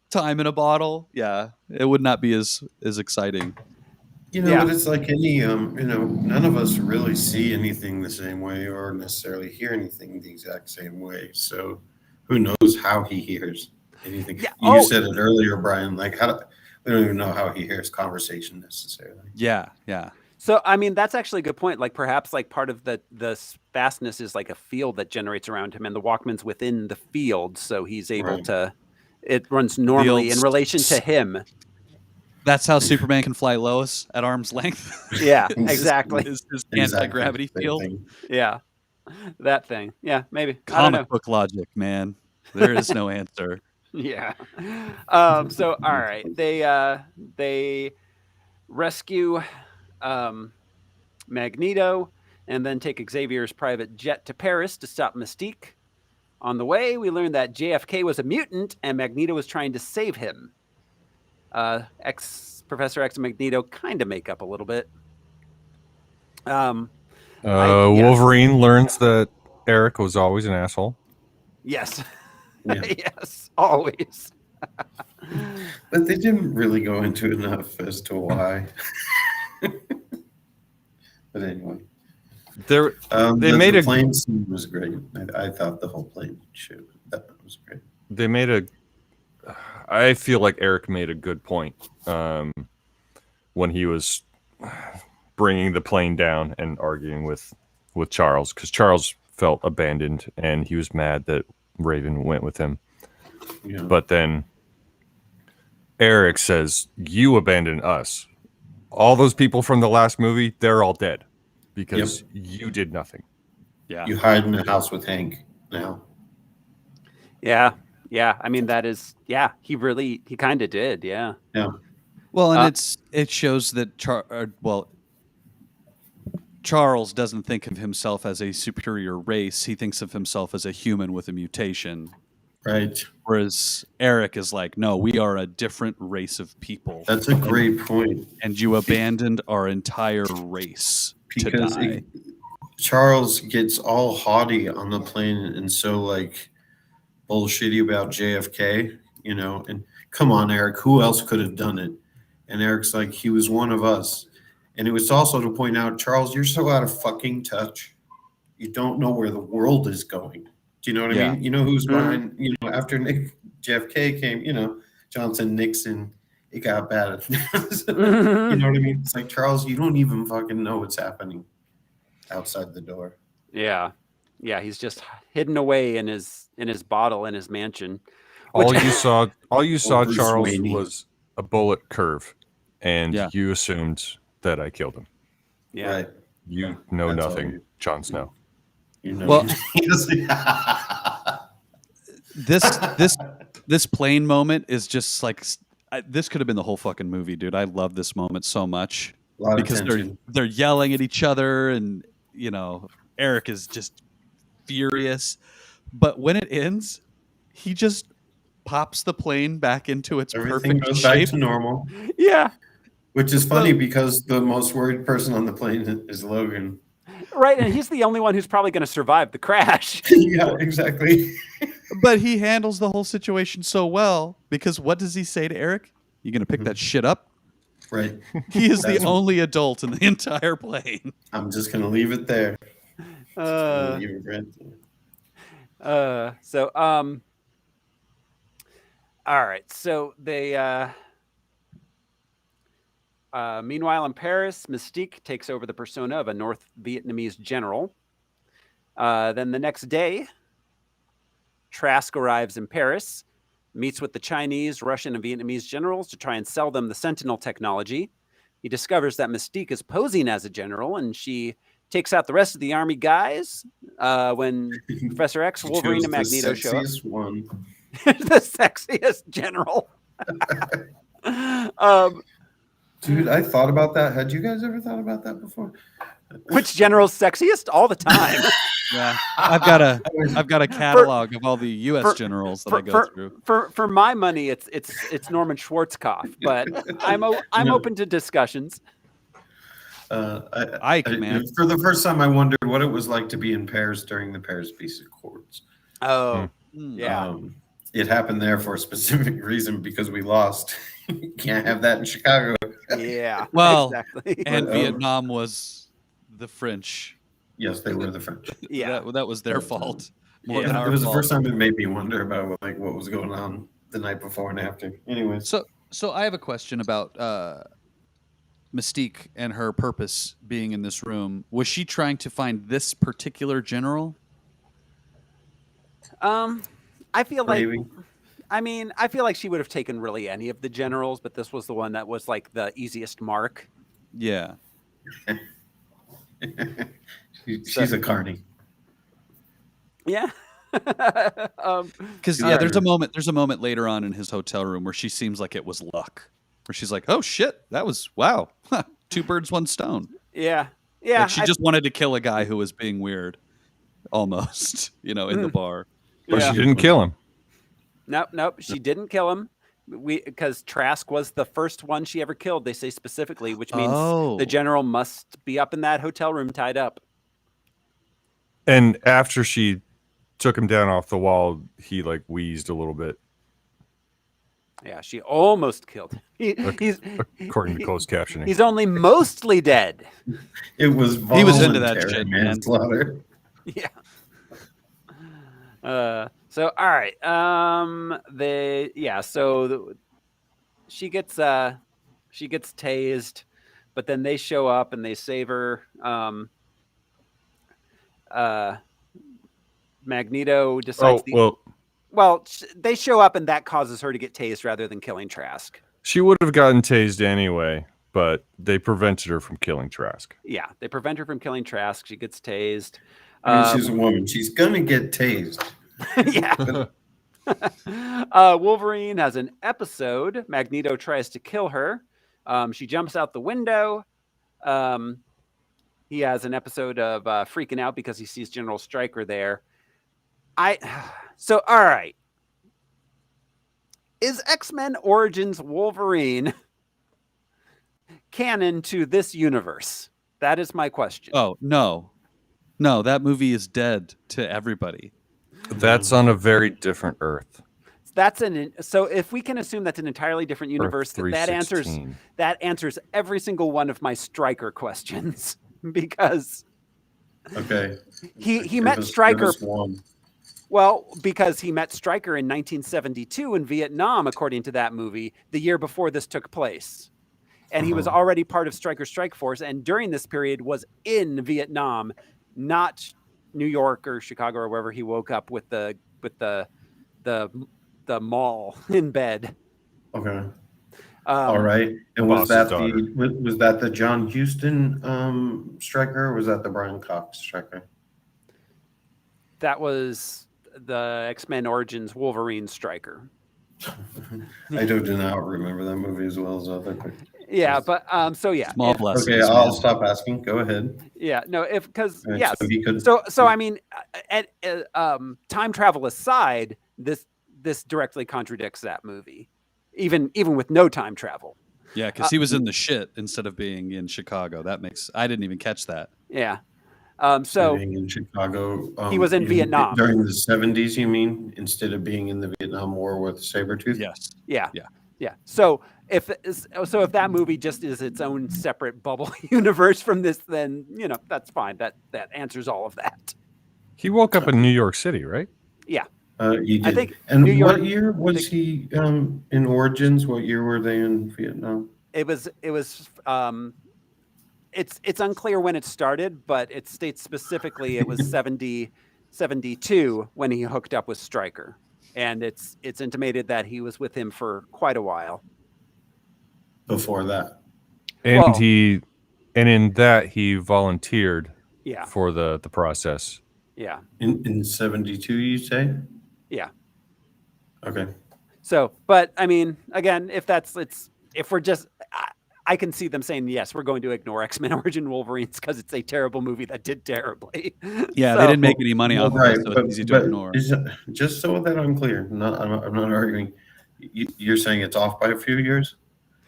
time in a bottle. Yeah, it would not be as exciting. You know, but it's like any, none of us really see anything the same way or necessarily hear anything the exact same way. So who knows how he hears anything? Yeah. You said it earlier, Brian, like we don't even know how he hears conversation necessarily. Yeah, yeah. So, I mean, that's actually a good point. Like perhaps like part of the fastness is like a field that generates around him and the Walkman's within the field. So he's able to, it runs normally in relation to him. That's how Superman can fly Lois at arm's length. Yeah, exactly. His anti-gravity field. Yeah, that thing. Yeah, maybe. Comic book logic, man. There is no answer. Yeah. So, all right. They rescue Magneto and then take Xavier's private jet to Paris to stop Mystique. On the way, we learn that JFK was a mutant and Magneto was trying to save him. Professor X and Magneto kind of make up a little bit. Wolverine learns that Eric was always an asshole. Yes. Yes, always. But they didn't really go into enough as to why. But anyway. The plane scene was great. I thought the whole plane shoot that was great. I feel like Eric made a good point when he was bringing the plane down and arguing with Charles, because Charles felt abandoned and he was mad that Raven went with him. Yeah. But then Eric says, "You abandoned us. All those people from the last movie, they're all dead because you did nothing." Yeah, you hide in the house with Hank now. Yeah. Yeah, I mean that is he kind of did, yeah. Well, and it shows that Charles doesn't think of himself as a superior race. He thinks of himself as a human with a mutation. Right. Whereas Eric is like, no, we are a different race of people. That's a great point. And you abandoned our entire race to die. Charles gets all haughty on the plane and so like bullshitty about JFK, and come on, Eric, who else could have done it? And Eric's like, he was one of us. And it was also to point out, Charles, you're so out of fucking touch. You don't know where the world is going. Do you know what I mean? You know who's behind, after JFK came, Johnson, Nixon, it got bad. You know what I mean? It's like, Charles, you don't even fucking know what's happening outside the door. Yeah. Yeah, he's just hidden away in his bottle in his mansion. All you saw, Charles, was a bullet curve, and you assumed that I killed him. Yeah, right. You know nothing, Jon Snow. Well, this plane moment is just like this could have been the whole fucking movie, dude. I love this moment so much because they're yelling at each other, and Eric is just furious, but when it ends, he just pops the plane back into its Everything perfect goes shape. back to normal. Yeah, which is funny because the most worried person on the plane is Logan. Right, and he's the only one who's probably going to survive the crash. Yeah, exactly. But he handles the whole situation so well because what does he say to Eric? You going to pick that shit up? Right. He is the only adult in the entire plane. I'm just going to leave it there. Uh, You read- so all right. So they meanwhile in Paris, Mystique takes over the persona of a North Vietnamese general. Then the next day, Trask arrives in Paris, meets with the Chinese, Russian, and Vietnamese generals to try and sell them the Sentinel technology. He discovers that Mystique is posing as a general, and she takes out the rest of the army guys when Professor X, She Wolverine, chose and Magneto the show up. sexiest one. The sexiest general. Dude, I thought about that. Had you guys ever thought about that before? Which general's sexiest? All the time. Yeah, I've got a catalog of all the U.S. generals that I go through. For my money, it's Norman Schwarzkopf, but I'm open to discussions. Ike, man. For the first time, I wondered what it was like to be in Paris during the Paris Peace Accords. Oh, yeah. It happened there for a specific reason because we lost. You can't have that in Chicago. Yeah. Well, exactly. And Vietnam was the French. Yes, they were the French. Yeah, that was their fault. More Yeah. than our It was the fault. first time it made me wonder about what was going on the night before and after. Anyways, So I have a question about Mystique and her purpose being in this room. Was she trying to find this particular general? I feel like. maybe. I feel like she would have taken really any of the generals, but this was the one that was like the easiest mark. Yeah. She's a carny. Yeah. Because there's a moment later on in his hotel room where she seems like it was luck, where she's like, "Oh shit, that was wow, 2 birds, 1 stone." Yeah. Yeah. Like she just wanted to kill a guy who was being weird, almost, in the bar. But Yeah. she didn't kill him. Nope. She didn't kill him. Because Trask was the first one she ever killed. They say specifically, which means the general must be up in that hotel room tied up. And after she took him down off the wall, he like wheezed a little bit. Yeah, she almost killed him. He's According to closed captioning. He's only mostly dead. It was He was into that voluntary shit, man. manslaughter. Yeah. So all right. She gets tased, but then they show up and they save her. Magneto decides. They show up and that causes her to get tased rather than killing Trask. She would have gotten tased anyway, but they prevented her from killing Trask. Yeah, they prevent her from killing Trask. She gets tased. She's a woman. She's gonna get tased. Yeah. Wolverine has an episode. Magneto tries to kill her. She jumps out the window. He has an episode of freaking out because he sees General Stryker there. So all right. Is X-Men Origins Wolverine canon to this universe? That is my question. Oh, no, that movie is dead to everybody. That's on a very different Earth. So if we can assume that's an entirely different universe, that answers every single one of my Stryker questions because Okay. he met Stryker. Well, because he met Stryker in 1972 in Vietnam, according to that movie, the year before this took place. And he was already part of Stryker's strike force, and during this period was in Vietnam, not New York or Chicago or wherever he woke up with the mall in bed. Okay. All right. And was that the John Huston Stryker, or was that the Brian Cox Stryker? That was the X-Men Origins Wolverine Stryker. I do not remember that movie as well as other. Yeah, but so yeah. Small blessings. Okay, I'll stop asking. Go ahead. Yeah, no, because Right, yes. so he could- So I mean, time travel aside, this directly contradicts that movie, even with no time travel. Yeah, because he was in the shit instead of being in Chicago. I didn't even catch that. Yeah. So being in Chicago, he was in Vietnam during the 70s. You mean, instead of being in the Vietnam War with Sabretooth? Yes. Yeah. Yeah. Yeah. So if that movie just is its own separate bubble universe from this, then that's fine. That answers all of that. He woke up in New York City, right? Yeah. You did. I think And New York. what year was he in Origins? What year were they in Vietnam? It was. It's unclear when it started, but it states specifically it was 72 when he hooked up with Stryker, and it's intimated that he was with him for quite a while Before that. And Well- in that he volunteered Yeah. for the process. Yeah. In 72, you say? Yeah. Okay. So, but I mean, again, if we're just, I can see them saying, yes, we're going to ignore X-Men Origin Wolverines because it's a terrible movie that did terribly. Yeah, So- they didn't make any money off of Right, it, so it's easy to ignore. Just so that I'm clear, I'm not arguing. You're saying it's off by a few years?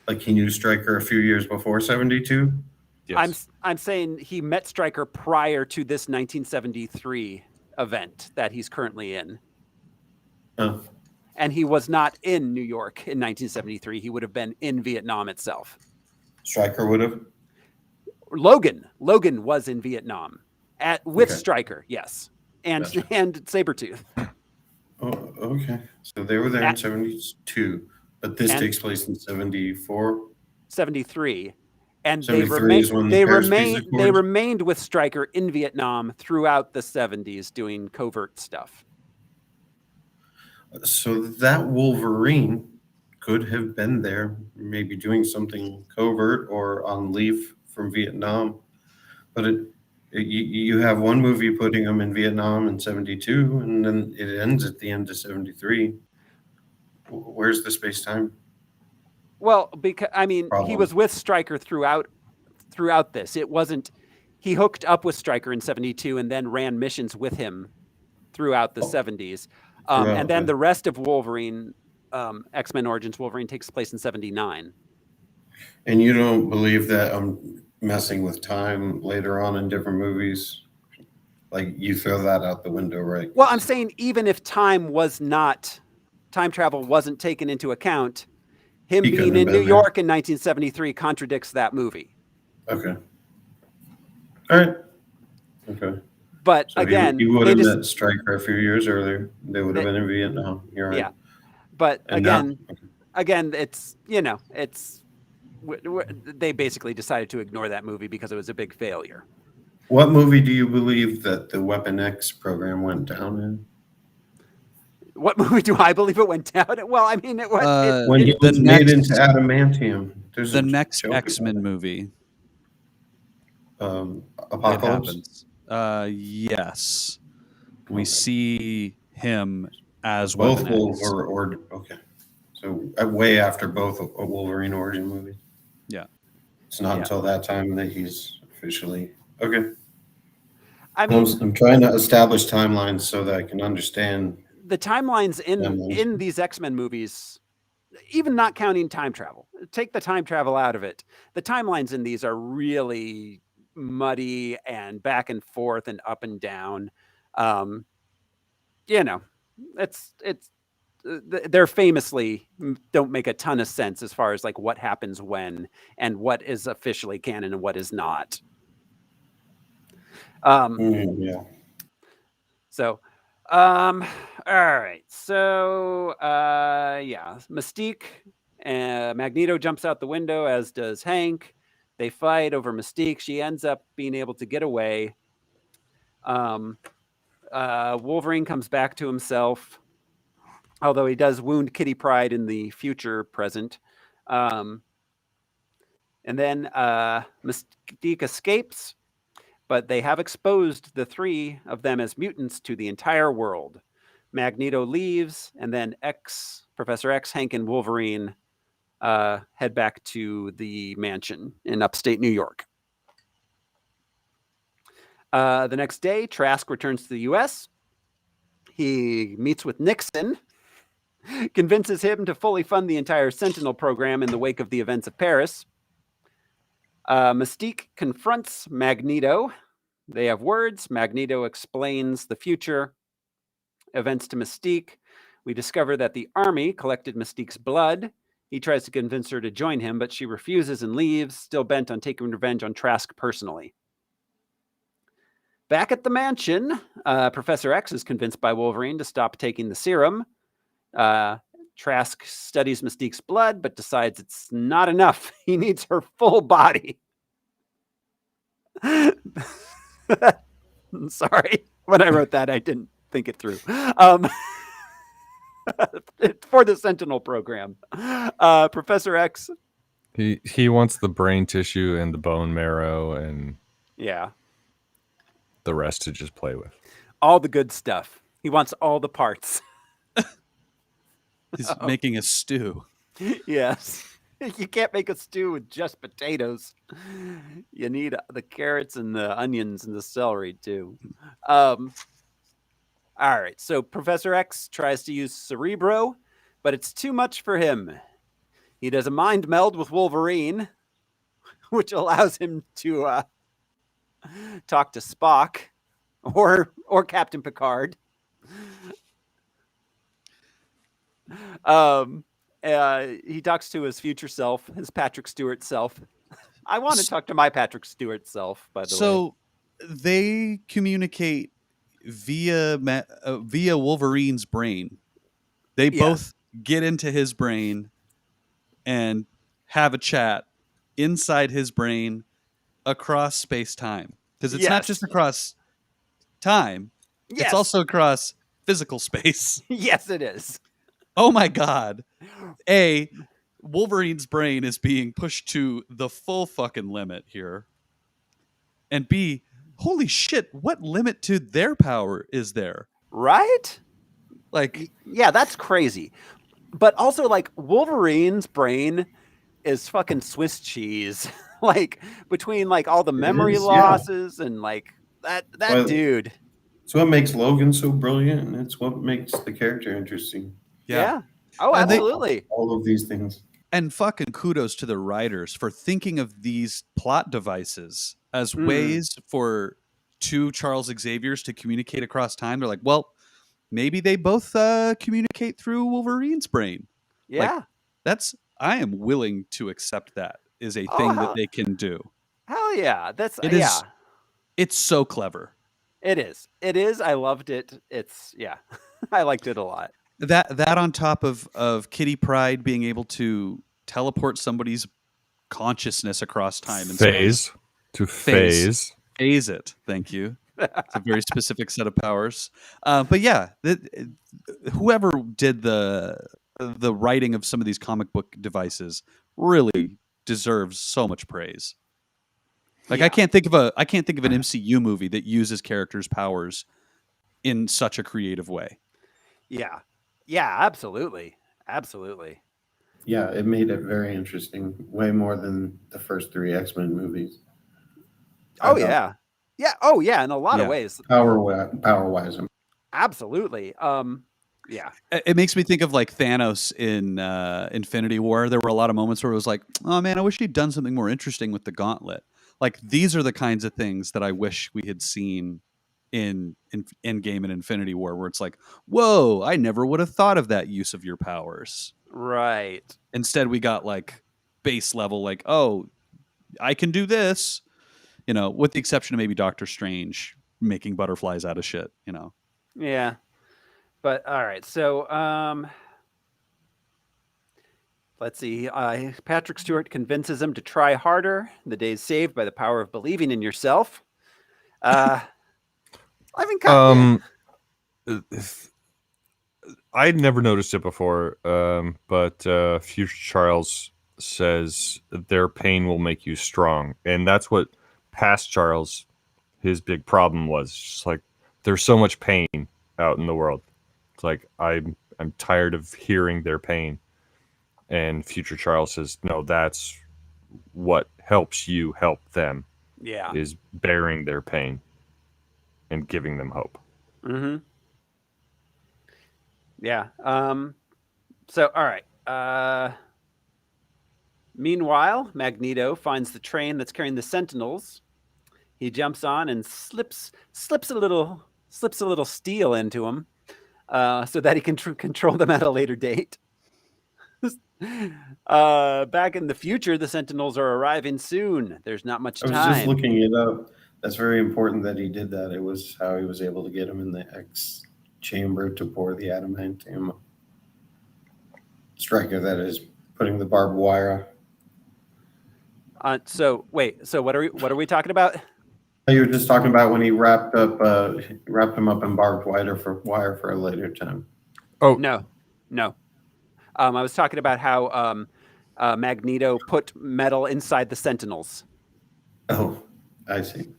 Like he knew Stryker a few years before 72? Yes. I'm saying he met Stryker prior to this 1973 event that he's currently in. Oh, And he was not in New York in 1973. He would have been in Vietnam itself. Stryker would have? Logan was in Vietnam with Okay. Stryker, yes. And Gotcha. and Sabretooth. Oh, okay. So they were there in 72, but this And- takes place in 74. 73. And 73 is when the Paris Peace they Accords- remained with Stryker in Vietnam throughout the 70s doing covert stuff. So that Wolverine could have been there, maybe doing something covert or on leave from Vietnam. But you have one movie putting him in Vietnam in 72, and then it ends at the end of 73. Where's the space time? Well, because he Problem. was with Stryker throughout this. It wasn't he hooked up with Stryker in 72 and then ran missions with him throughout the 70s. And then okay. the rest of Wolverine, X-Men Origins Wolverine takes place in 79. And you don't believe that I'm messing with time later on in different movies? Like you throw that out the window, right? Well, I'm saying even if time travel wasn't taken into account, him He being couldn't have in been New there. York in 1973 contradicts that movie. Okay. All right. Okay. But So again, he would they have just, met Stryker a few years earlier. They would have been in Vietnam. You're right. yeah. But And now- again, it's they basically decided to ignore that movie because it was a big failure. What movie do you believe that the Weapon X program went down in? What movie do I believe it went down? Well, I mean, it was. When he the was made next- into adamantium. There's The a next joke about X-Men movie. it. It Apocalypse. happens. Yes. We Okay. see him as Both Weapon X. or okay. So way after both a Wolverine origin movie. Yeah. It's not Yeah. until that time that he's officially okay. I mean, I'm trying to establish timelines so that I can understand. the timelines in these X-Men movies, even not counting time travel, take the time travel out of it. The timelines in these are really muddy and back and forth and up and down. They're famously don't make a ton of sense as far as like what happens when and what is officially canon and what is not. Yeah. So, all right. So, Mystique and Magneto jumps out the window, as does Hank. They fight over Mystique. She ends up being able to get away. Wolverine comes back to himself, although he does wound Kitty Pryde in the future present. And then Mystique escapes. But they have exposed the three of them as mutants to the entire world. Magneto leaves, and then Professor X, Hank, and Wolverine head back to the mansion in upstate New York. The next day, Trask returns to the U.S. He meets with Nixon, convinces him to fully fund the entire Sentinel program in the wake of the events of Paris. Mystique confronts Magneto. They have words. Magneto explains the future events to Mystique. We discover that the army collected Mystique's blood He tries to convince her to join him, but she refuses and leaves, still bent on taking revenge on Trask personally. Back at the mansion, Professor X is convinced by Wolverine to stop taking the serum. Trask studies Mystique's blood, but decides it's not enough. He needs her full body. Sorry. When I wrote that, I didn't think it through. For the Sentinel program. Professor X. He wants the brain tissue and the bone marrow and the rest to just play with. All the good stuff. He wants all the parts. He's making a stew. Yes. You can't make a stew with just potatoes. You need the carrots and the onions and the celery too. All right. So Professor X tries to use Cerebro, but it's too much for him. He does a mind meld with Wolverine, which allows him to talk to Spock or Captain Picard. He talks to his future self, his Patrick Stewart self. I want to talk to my Patrick Stewart self, by the way. So they communicate via Wolverine's brain. They both get into his brain and have a chat inside his brain across space-time. Because it's not just across time. It's also across physical space. Yes, it is. Oh my God. A, Wolverine's brain is being pushed to the full fucking limit here. And B, holy shit, what limit to their power is there? Right? Like, yeah, that's crazy. But also, like, Wolverine's brain is fucking Swiss cheese. Like, between like all the memory losses and like that dude. It's what makes Logan so brilliant, and it's what makes the character interesting. Yeah. Oh, absolutely. All of these things. And fucking kudos to the writers for thinking of these plot devices as ways for two Charles Xaviers to communicate across time. They're like, well, maybe they both communicate through Wolverine's brain. Yeah. Like, I am willing to accept that is a thing that they can do. Hell yeah. It's so clever. It is. I loved it. I liked it a lot. That on top of Kitty Pryde being able to teleport somebody's consciousness across time and phase it. Thank you. It's a very specific set of powers. But yeah, whoever did the writing of some of these comic book devices really deserves so much praise. Like I can't think of an MCU movie that uses characters' powers in such a creative way. Yeah. Yeah, absolutely. Absolutely. Yeah, it made it very interesting. Way more than the first 3 X-Men movies. Oh, yeah. Yeah. Oh, yeah. In a lot of ways. Power-wise. Absolutely. Yeah. It makes me think of like Thanos in Infinity War. There were a lot of moments where it was like, oh man, I wish he'd done something more interesting with the gauntlet. Like these are the kinds of things that I wish we had seen in Endgame and Infinity War, where it's like, whoa, I never would have thought of that use of your powers. Right. Instead, we got like base level, like, oh, I can do this, with the exception of maybe Doctor Strange making butterflies out of shit, Yeah. But all right. So, let's see. Patrick Stewart convinces him to try harder. The day's saved by the power of believing in yourself. I'd never noticed it before, but Future Charles says their pain will make you strong, and that's what past Charles, his big problem was. Just like there's so much pain out in the world. It's like I'm tired of hearing their pain, and Future Charles says, no, that's what helps you help them. Yeah, is bearing their pain and giving them hope. Mm-hmm. Yeah. So, all right. Meanwhile, Magneto finds the train that's carrying the Sentinels. He jumps on and slips a little steel into him, so that he can control them at a later date. Back in the future, the Sentinels are arriving soon. There's not much I was just time. looking it up. That's very important that he did that. It was how he was able to get him in the X chamber to pour the adamantium striker, that is, putting the barbed wire. So what are we talking about? You were just talking about when he wrapped him up in barbed wire for a later time. Oh No. I was talking about how Magneto put metal inside the Sentinels. Oh, I see.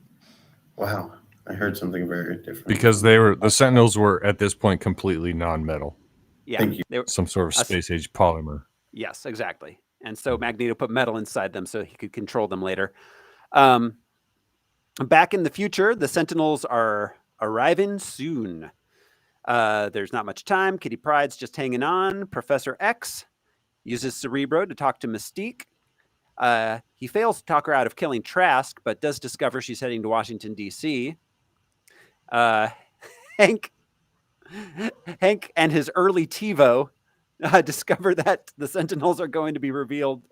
Wow, I heard something very different. because the Sentinels were at this point completely non-metal, Yeah, Thank you. they were, some sort of space age polymer. yes, exactly. And so Magneto put metal inside them so he could control them later. Back in the future, the Sentinels are arriving soon. There's not much time. Kitty Pryde's just hanging on. Professor X uses Cerebro to talk to Mystique. He fails to talk her out of killing Trask, but does discover she's heading to Washington, D.C. Hank and his early TiVo discover that the Sentinels are going to be revealed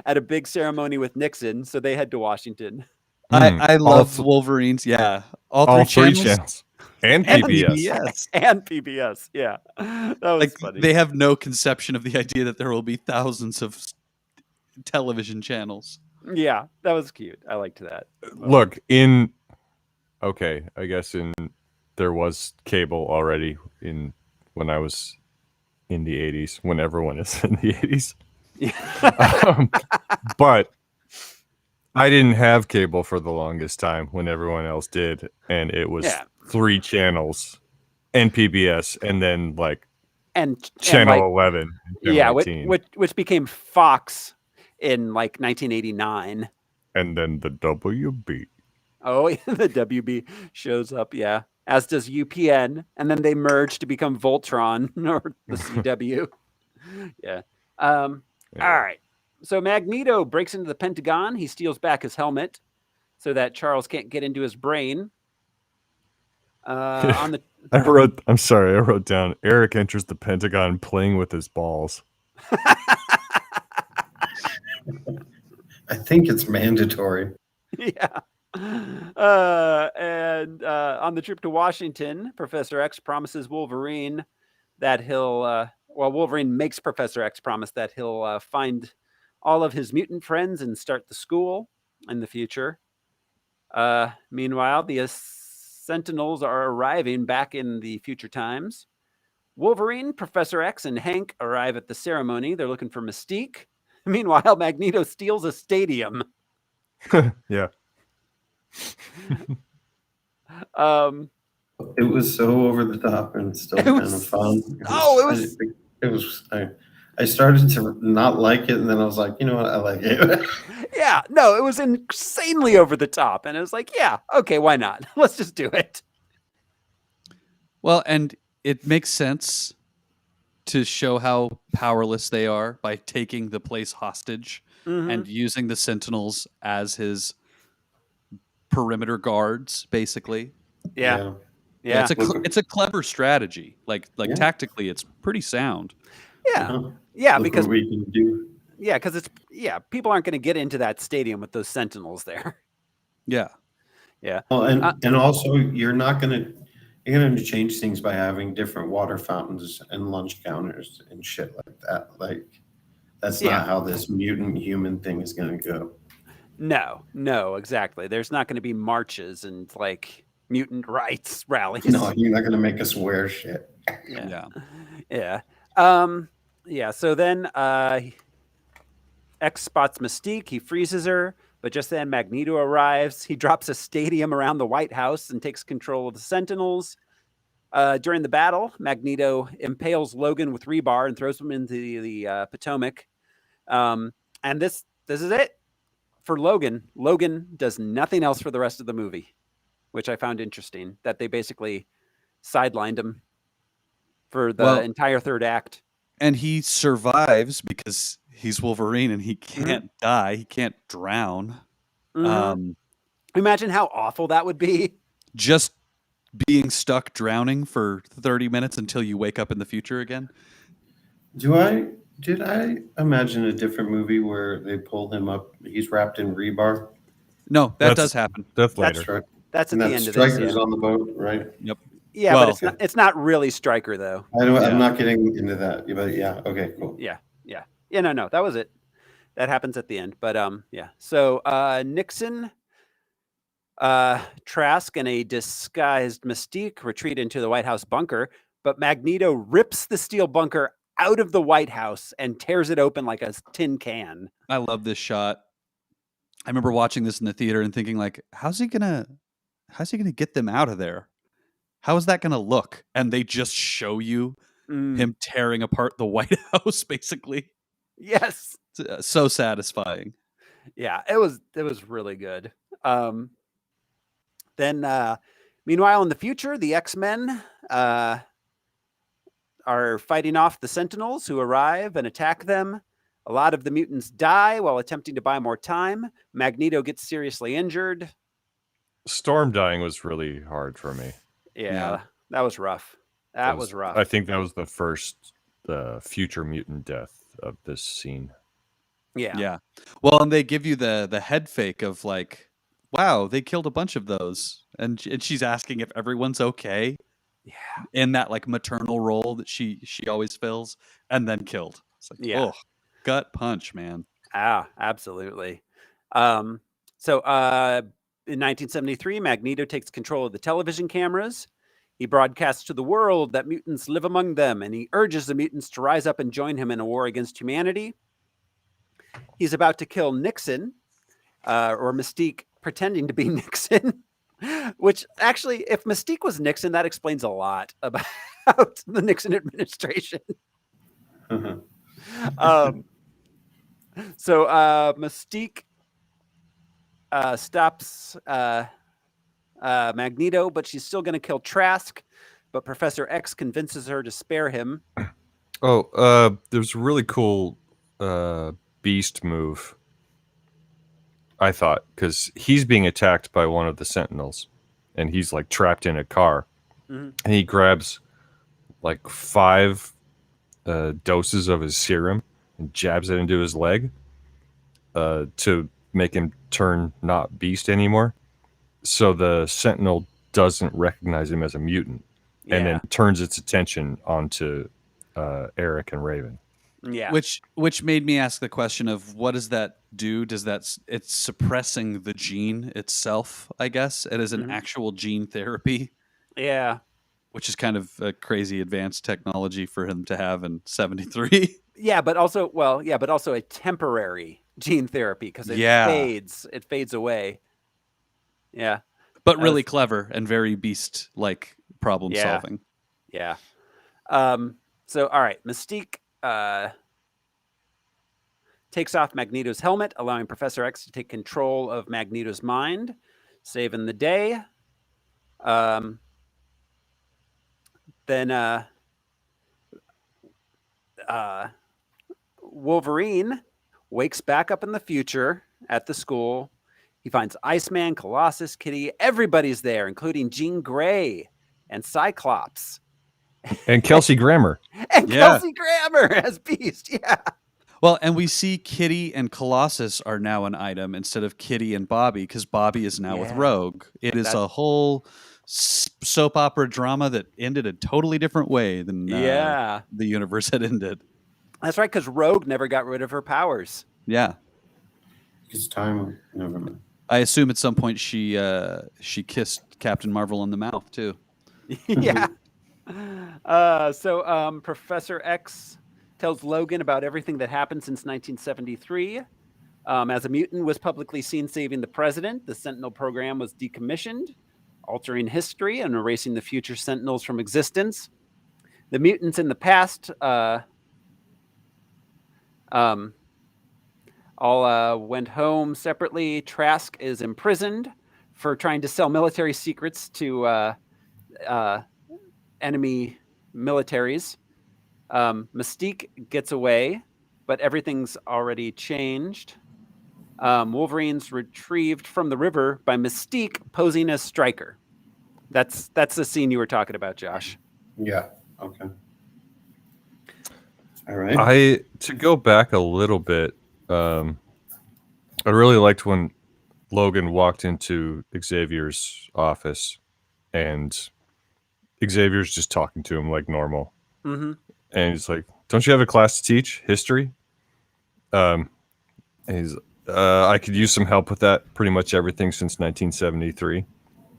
at a big ceremony with Nixon, so they head to Washington. I love Wolverine's. Yeah, All three channels. And PBS. And PBS, yeah. That was funny. They have no conception of the idea that there will be thousands of television channels. Yeah, that was cute. I liked that. Look, I guess there was cable already when I was in the 80s, when everyone is in the 80s. But I didn't have cable for the longest time when everyone else did, and it was 3 channels and PBS, and then channel 11. Yeah, which became Fox in 1989. And then the WB. Oh, the WB shows up, yeah. As does UPN, and then they merge to become Voltron or the CW. Yeah. All right. So Magneto breaks into the Pentagon. He steals back his helmet so that Charles can't get into his brain. I wrote down, Eric enters the Pentagon playing with his balls. I think it's mandatory. Yeah. And on the trip to Washington, Professor X promises Wolverine that Wolverine makes Professor X promise that he'll find all of his mutant friends and start the school in the future. Meanwhile, the Sentinels are arriving back in the future times. Wolverine, Professor X, and Hank arrive at the ceremony. They're looking for Mystique. Meanwhile, Magneto steals a stadium. Yeah. It was so over the top and still kind of fun. I started to not like it, and then I was like, you know what, I like it. Yeah, no, it was insanely over the top, and it was like, yeah, okay, why not? Let's just do it. Well, and it makes sense to show how powerless they are by taking the place hostage and using the Sentinels as his perimeter guards, basically. Yeah. It's a clever strategy. Tactically, it's pretty sound. Yeah, because we can do. Yeah, because people aren't going to get into that stadium with those Sentinels there. Yeah. Well, and also you're going to change things by having different water fountains and lunch counters and shit like that. That's not how this mutant human thing is going to go. No, exactly. There's not going to be marches and mutant rights rallies. No, you're not going to make us wear shit. Yeah. So then X spots Mystique. He freezes her, but just then Magneto arrives. He drops a stadium around the White House and takes control of the Sentinels. During the battle, Magneto impales Logan with rebar and throws him into the Potomac. And this is it for Logan. Logan does nothing else for the rest of the movie, which I found interesting, that they basically sidelined him for the entire third act. And he survives because he's Wolverine and he can't die. He can't drown. Imagine how awful that would be. Just being stuck drowning for 30 minutes until you wake up in the future again. Do Did I imagine a different movie where they pull him up? He's wrapped in rebar. No, that That's- does happen. That's That's later. Right. That's at And the that end of this. Striker's Yeah, on the boat, right? Yep. yeah, Well- but it's not really Stryker though. I'm Yeah. not getting into that, but yeah. Okay, cool. Yeah. No, that was it. That happens at the end. But yeah. So Nixon, Trask, and a disguised Mystique retreat into the White House bunker, but Magneto rips the steel bunker out of the White House and tears it open like a tin can. I love this shot. I remember watching this in the theater and thinking, like, how's he gonna get them out of there? How is that gonna look? And they just show you him tearing apart the White House, basically. Yes. It's, so satisfying. Yeah, it was really good. Then meanwhile in the future, the X-Men are fighting off the Sentinels who arrive and attack them. A lot of the mutants die while attempting to buy more time. Magneto gets seriously injured. Storm dying was really hard for me. Yeah. That was rough. That was rough. I think that was the first future mutant death of this scene. Yeah. Well, and they give you the head fake of like, wow, they killed a bunch of those, and she's asking if everyone's okay. Yeah. In that like maternal role that she always fills, and then killed. It's like, oh, gut punch, man. Absolutely. So in 1973, Magneto takes control of the television cameras. He broadcasts to the world that mutants live among them, and he urges the mutants to rise up and join him in a war against humanity. He's about to kill Nixon, or Mystique pretending to be Nixon, which actually, if Mystique was Nixon, that explains a lot about the Nixon administration. So Mystique stops Magneto, but she's still going to kill Trask. But Professor X convinces her to spare him. Oh, there's a really cool beast move, I thought, because he's being attacked by one of the Sentinels, and he's like trapped in a car, and he grabs like 5 doses of his serum and jabs it into his leg to make him turn not beast anymore. So the Sentinel doesn't recognize him as a mutant, and then turns its attention onto Eric and Raven. Yeah. Which made me ask the question of what does that do? It's suppressing the gene itself, I guess. It is an actual gene therapy. Yeah. Which is kind of a crazy advanced technology for him to have in 73. Yeah, but also a temporary gene therapy because it fades away. Yeah. But really clever and very beast-like problem solving. Yeah. So, all right, Mystique takes off Magneto's helmet, allowing Professor X to take control of Magneto's mind, saving the day. Then Wolverine wakes back up in the future at the school. He finds Iceman, Colossus, Kitty. Everybody's there, including Jean Grey and Cyclops. And Kelsey Grammer. Kelsey Grammer as Beast, Well, and we see Kitty and Colossus are now an item instead of Kitty and Bobby, because Bobby is now with Rogue. It is a whole soap opera drama that ended a totally different way than the universe had ended. That's right, because Rogue never got rid of her powers. Yeah. It's time. Never mind. I assume at some point she kissed Captain Marvel in the mouth, too. Yeah. So Professor X tells Logan about everything that happened since 1973. As a mutant was publicly seen saving the president, the Sentinel program was decommissioned, altering history and erasing the future Sentinels from existence. The mutants in the past all went home separately. Trask is imprisoned for trying to sell military secrets to enemy militaries. Mystique gets away, but everything's already changed. Wolverine's retrieved from the river by Mystique posing as Stryker. That's the scene you were talking about, Josh. Yeah. Okay. All right. To go back a little bit, I really liked when Logan walked into Xavier's office and Xavier's just talking to him like normal. Mm-hmm. And he's like, "Don't you have a class to teach? History?" And he's, "I could use some help with that. Pretty much everything since 1973."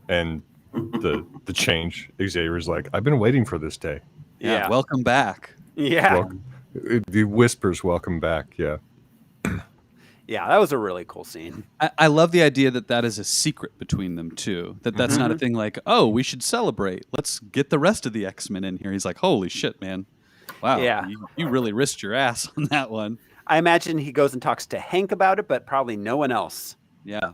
And the change, Xavier's like, "I've been waiting for this day." Yeah. Welcome back. Yeah. Welcome. The whispers, "Welcome back." Yeah. Yeah, that was a really cool scene. I love the idea that is a secret between them too. That's not a thing like, oh, we should celebrate. Let's get the rest of the X-Men in here. He's like, holy shit, man. Wow. Yeah. You really risked your ass on that one. I imagine he goes and talks to Hank about it, but probably no one else. Yeah.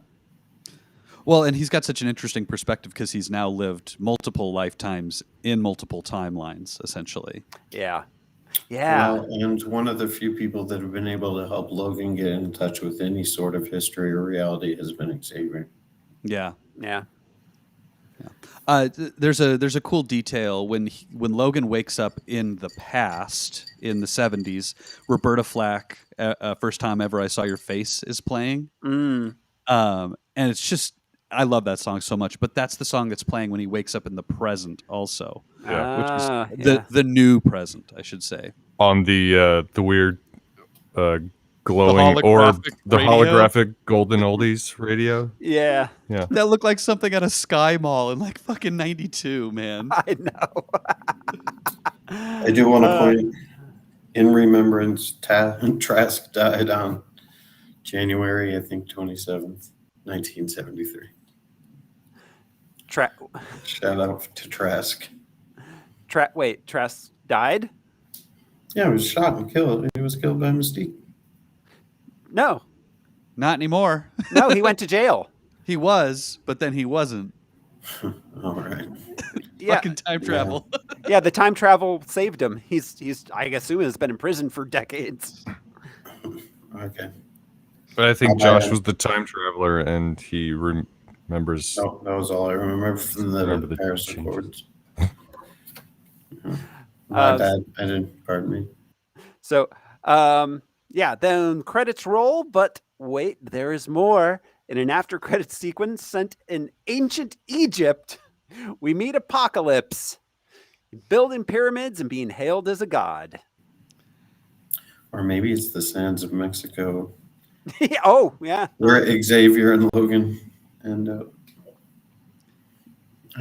Well, and he's got such an interesting perspective because he's now lived multiple lifetimes in multiple timelines, essentially. Yeah. Yeah. Well, and one of the few people that have been able to help Logan get in touch with any sort of history or reality has been Xavier. Yeah. Yeah. There's a cool detail when Logan wakes up in the past in the 70s. Roberta Flack, First Time Ever I Saw Your Face, is playing. Mm. And it's just, I love that song so much. But that's the song that's playing when he wakes up in the present, also. Yeah. Which is the new present, I should say. On the weird glowing orb, the holographic golden oldies radio. Yeah. Yeah. That looked like something at a Sky Mall in like fucking 92, man. I know. I do want to point in remembrance, Trask died on January, I think, 27th, 1973. Shout out to Trask. Wait, Trask died? Yeah, he was shot and killed. He was killed by Mystique. No. Not anymore. No, he went to jail. He was, but then he wasn't. All right. Yeah. Fucking time travel. Yeah, the time travel saved him. He's I assume has been in prison for decades. Okay. But I think Josh was the time traveler, and he remembers. No, that was all I remember from the Paris changes. Accords. My bad. I didn't. Pardon me. So, yeah, then credits roll, but wait, there is more. In an after-credits sequence sent in ancient Egypt, we meet Apocalypse, building pyramids and being hailed as a god. Or maybe it's the sands of Mexico. Oh, yeah. Where Xavier and Logan end up.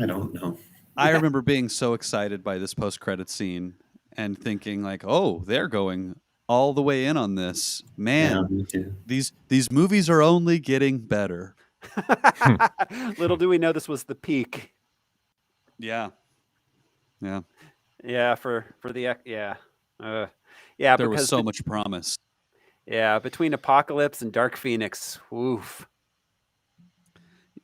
I don't know. I remember being so excited by this post-credit scene and thinking like, oh, they're going all the way in on this. Man, Yeah, me too. these movies are only getting better. Little do we know this was the peak. Yeah. Yeah. Yeah, for the yeah. Yeah, There because was so much promise. Yeah, between Apocalypse and Dark Phoenix. Oof.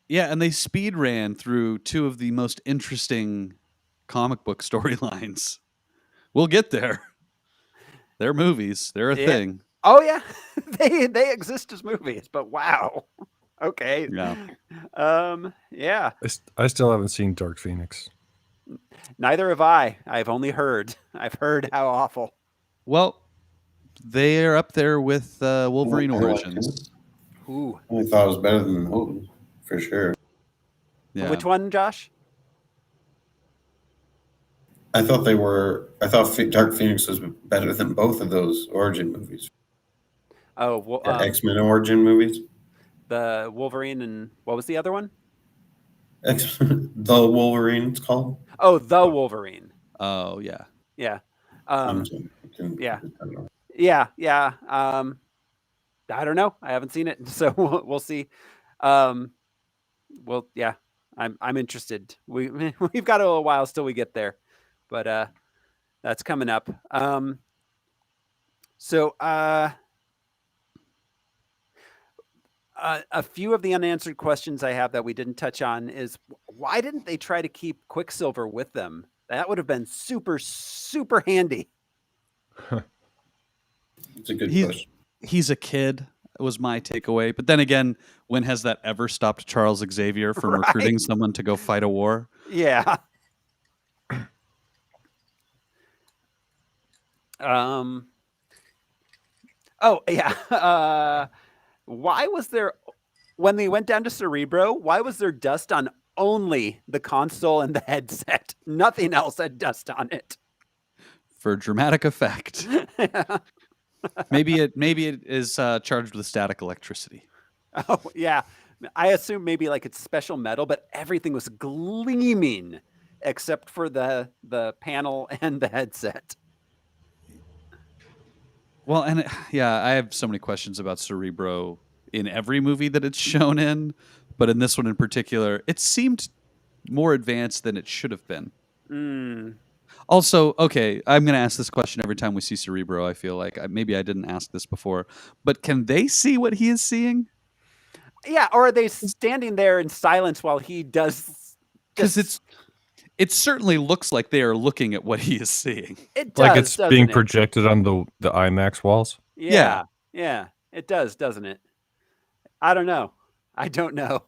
Yeah, and they speed ran through two of the most interesting comic book storylines. We'll get there. They're movies. They're a thing. Oh yeah. they exist as movies, but wow. Okay. Yeah. Yeah. I still haven't seen Dark Phoenix. Neither have I. I've only heard. I've heard how awful. Well, they're up there with Wolverine I like Origins. Ooh. I thought it was better than those, for sure. Yeah. Which one, Josh? I thought Dark Phoenix was better than both of those origin movies. Oh, well, The X-Men origin movies. the Wolverine and what was the other one? The Wolverine, it's called. Oh, the Wolverine. Oh, yeah. Yeah. I'm sorry, yeah. I don't know. Yeah. I don't know. I haven't seen it, so we'll see. Well, yeah. I'm interested. We've got a little while still we get there, but that's coming up. So a few of the unanswered questions I have that we didn't touch on is why didn't they try to keep Quicksilver with them? That would have been super, super handy. It's a good question. He's a kid, was my takeaway. But then again, when has that ever stopped Charles Xavier from recruiting someone to go fight a war? Yeah. Oh yeah. Why was there when they went down to Cerebro? Why was there dust on only the console and the headset? Nothing else had dust on it. For dramatic effect. Maybe it is charged with static electricity. Oh yeah. I assume maybe like it's special metal, but everything was gleaming except for the panel and the headset. Well, and yeah, I have so many questions about Cerebro in every movie that it's shown in, but in this one in particular, it seemed more advanced than it should have been. Also, okay, I'm going to ask this question every time we see Cerebro. I feel like maybe I didn't ask this before, but can they see what he is seeing? Yeah, or are they standing there in silence while he does? Because it certainly looks like they are looking at what he is seeing. It does, Like it's doesn't being it? projected on the IMAX walls. Yeah, it does, doesn't it? I don't know. I don't know.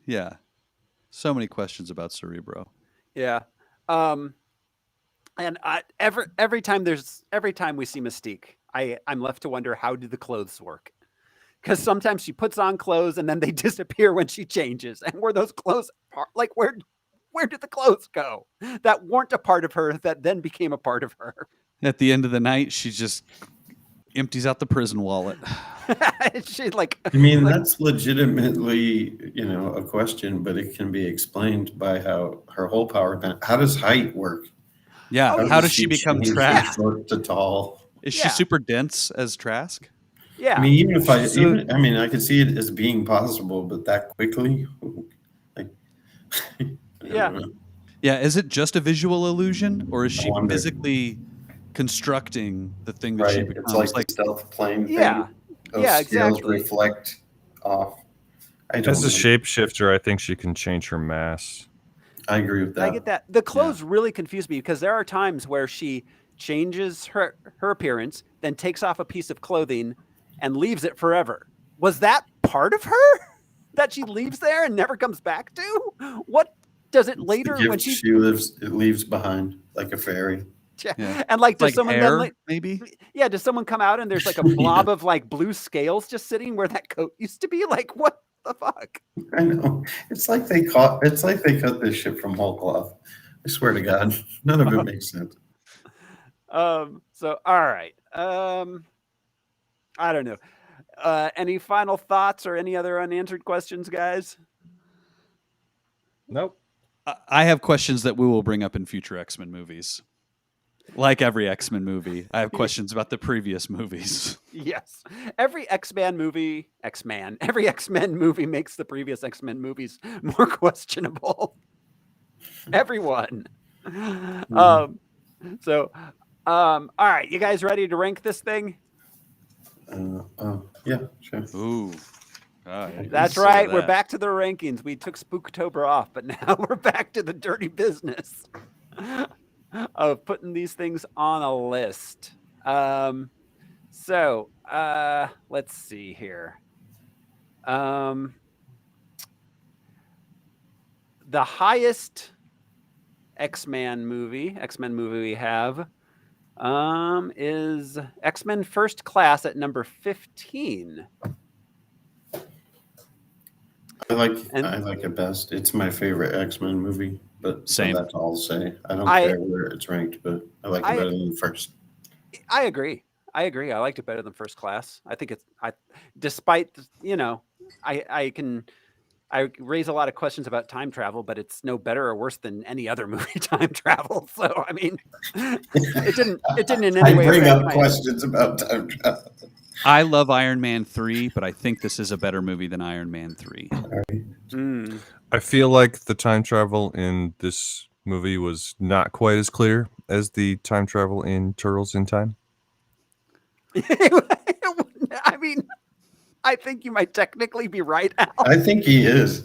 Yeah. So many questions about Cerebro. Yeah. And every time we see Mystique, I'm left to wonder, how do the clothes work? Because sometimes she puts on clothes and then they disappear when she changes. And where those clothes are, like where did the clothes go that weren't a part of her that then became a part of her? At the end of the night, she just empties out the prison wallet. She's like, I mean, that's legitimately, a question, but it can be explained by how her whole power. How does height work? Yeah. How does she become change from Trask? short to tall? Is she super dense as Trask? Yeah. I mean, I could see it as being possible, but that quickly, like, yeah. Yeah. Is it just a visual illusion, or is she wonder. physically constructing the thing that she right? becomes? It's like the stealth plane thing. Yeah. Those Yeah, scales exactly. reflect off. As a shapeshifter, I think she can change her mass. I agree with that. I get that. The clothes really confuse me because there are times where she changes her appearance, then takes off a piece of clothing and leaves it forever. Was that part of her that she leaves there and never comes back to? What does it later when it leaves behind like a fairy? Yeah. And like, does like someone hair, then maybe? Yeah, does someone come out and there's like a blob of like blue scales just sitting where that coat used to be? Like, what the fuck? I know. It's like they cut this shit from whole cloth. I swear to God, none of it makes sense. So all right. I don't know. Any final thoughts or any other unanswered questions, guys? Nope. I have questions that we will bring up in future X-Men movies. Like every X-Men movie, I have questions about the previous movies. Yes. Every X-Men movie makes the previous X-Men movies more questionable. Everyone. All right, you guys ready to rank this thing? Yeah, sure. Ooh. That's right. We're back to the rankings. We took Spooktober off, but now we're back to the dirty business of putting these things on a list. Let's see here. The highest X-Men movie we have is X-Men First Class at number 15. I like it best. It's my favorite X-Men movie, but Same. That's all I'll say. I don't care where it's ranked, but I like it better than the first. I agree. I liked it better than First Class. I think despite, I raise a lot of questions about time travel, but it's no better or worse than any other movie time travel. So, I mean, it didn't in any way bring up questions about time travel. I love Iron Man 3, but I think this is a better movie than Iron Man 3. I feel like the time travel in this movie was not quite as clear as the time travel in Turtles in Time. I mean, I think you might technically be right, Al. I think he is.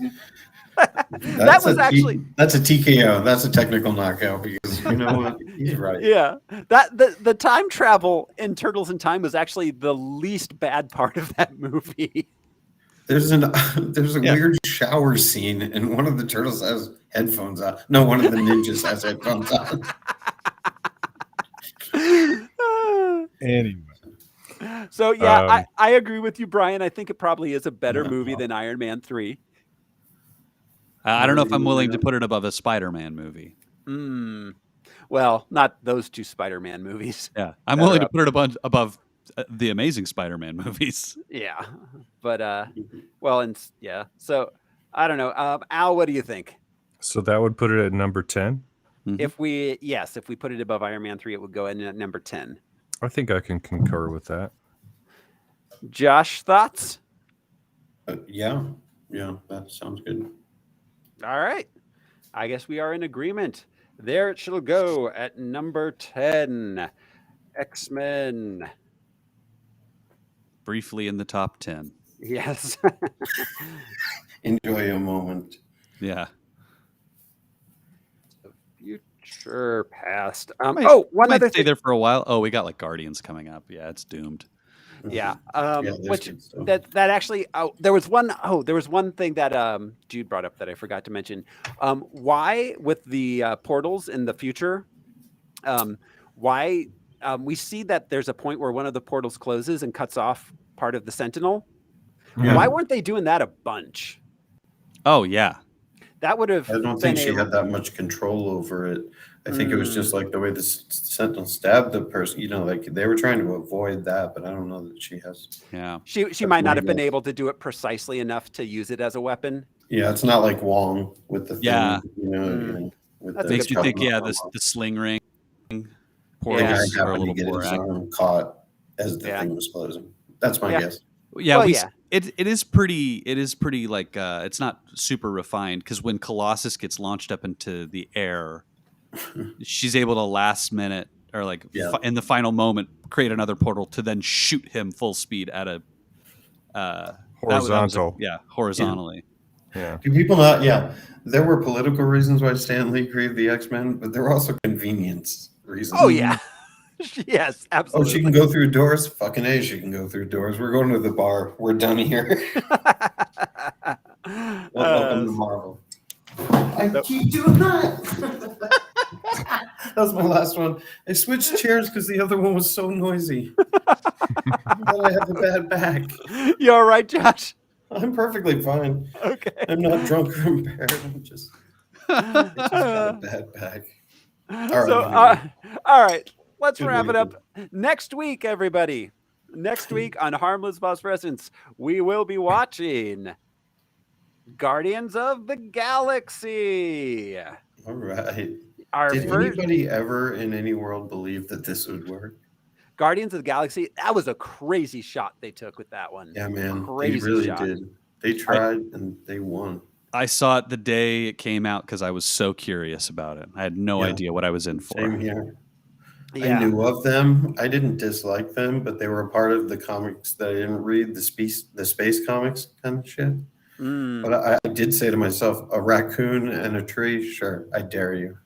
That's a TKO. That's a technical knockout because you know what? He's right. Yeah. The time travel in Turtles in Time was actually the least bad part of that movie. There's a weird shower scene and one of the turtles has headphones on. No, one of the ninjas has headphones on. Anyway. So yeah, I agree with you, Brian. I think it probably is a better movie than Iron Man 3. I don't know if I'm willing to put it above a Spider-Man movie. Well, not those two Spider-Man movies. Yeah, I'm willing to put it above the Amazing Spider-Man movies. Yeah, but well, and yeah. So I don't know. Al, what do you think? So that would put it at number 10. If we put it above Iron Man 3, it would go in at number 10. I think I can concur with that. Josh, thoughts? Yeah, that sounds good. All right. I guess we are in agreement. There it shall go at number 10. X-Men. Briefly in the top 10. Yes. Enjoy a moment. Yeah. Future past. One other thing. There for a while. Oh, we got like Guardians coming up. Yeah, it's doomed. Yeah. Which that actually. Oh, there was one thing that Jude brought up that I forgot to mention. Why with the portals in the future? Why we see that there's a point where one of the portals closes and cuts off part of the Sentinel. Yeah. Why weren't they doing that a bunch? Oh yeah. That would have. I don't think she had that much control over it. I think it was just like the way the Sentinel stabbed the person. You know, like they were trying to avoid that, but I don't know that she has. Yeah, she might not have been able to do it precisely enough to use it as a weapon. Yeah, it's not like Wong with the thing, yeah. You know, that makes you think. Yeah, the sling ring. Poor guy happened to get his arm caught as the thing was closing. That's my guess. Yeah, it is pretty like it's not super refined because when Colossus gets launched up into the air, she's able to last minute or like in the final moment create another portal to then shoot him full speed at a horizontal. Horizontally. Yeah. Do people not? Yeah, there were political reasons why Stan Lee created the X-Men, but there were also convenience reasons. Oh yeah. Yes, absolutely. Oh, she can go through doors? Fucking A, she can go through doors. We're going to the bar. We're done here. Welcome to Marvel. I keep doing that. That was my last one. I switched chairs because the other one was so noisy. Then I have a bad back. You all right, Josh? I'm perfectly fine. Okay. I'm not drunk or impaired. I just got a bad back. All right. Let's wrap it up. Next week, everybody. Next week on Harmless Phosphorescence, we will be watching Guardians of the Galaxy. All right. Did anybody ever in any world believe that this would work? Guardians of the Galaxy, that was a crazy shot they took with that one. Yeah, man. Crazy they really shot. did. They tried and they won. I saw it the day it came out because I was so curious about it. I had no idea what I was in for. Same here. Yeah. I knew of them. I didn't dislike them, but they were a part of the comics that I didn't read, the space comics kind of shit. But I did say to myself, a raccoon and a tree, sure, I dare you.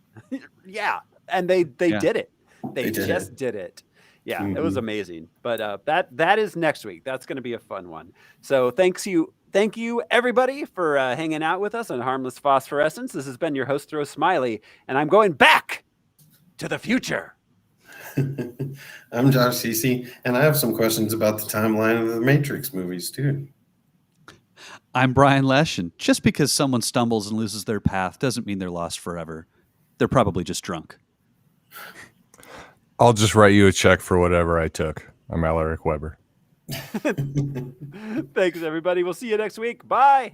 Yeah, and they did it. They just did it. Yeah, it was amazing. But that is next week. That's going to be a fun one. So thank you everybody for hanging out with us on Harmless Phosphorescence. This has been your host, Throw Smiley, and I'm going back to the future. I'm Josh Cece, and I have some questions about the timeline of the Matrix movies too. I'm Brian Lesh, and just because someone stumbles and loses their path doesn't mean they're lost forever. They're probably just drunk. I'll just write you a check for whatever I took. I'm Alaric Weber. Thanks, everybody. We'll see you next week. Bye.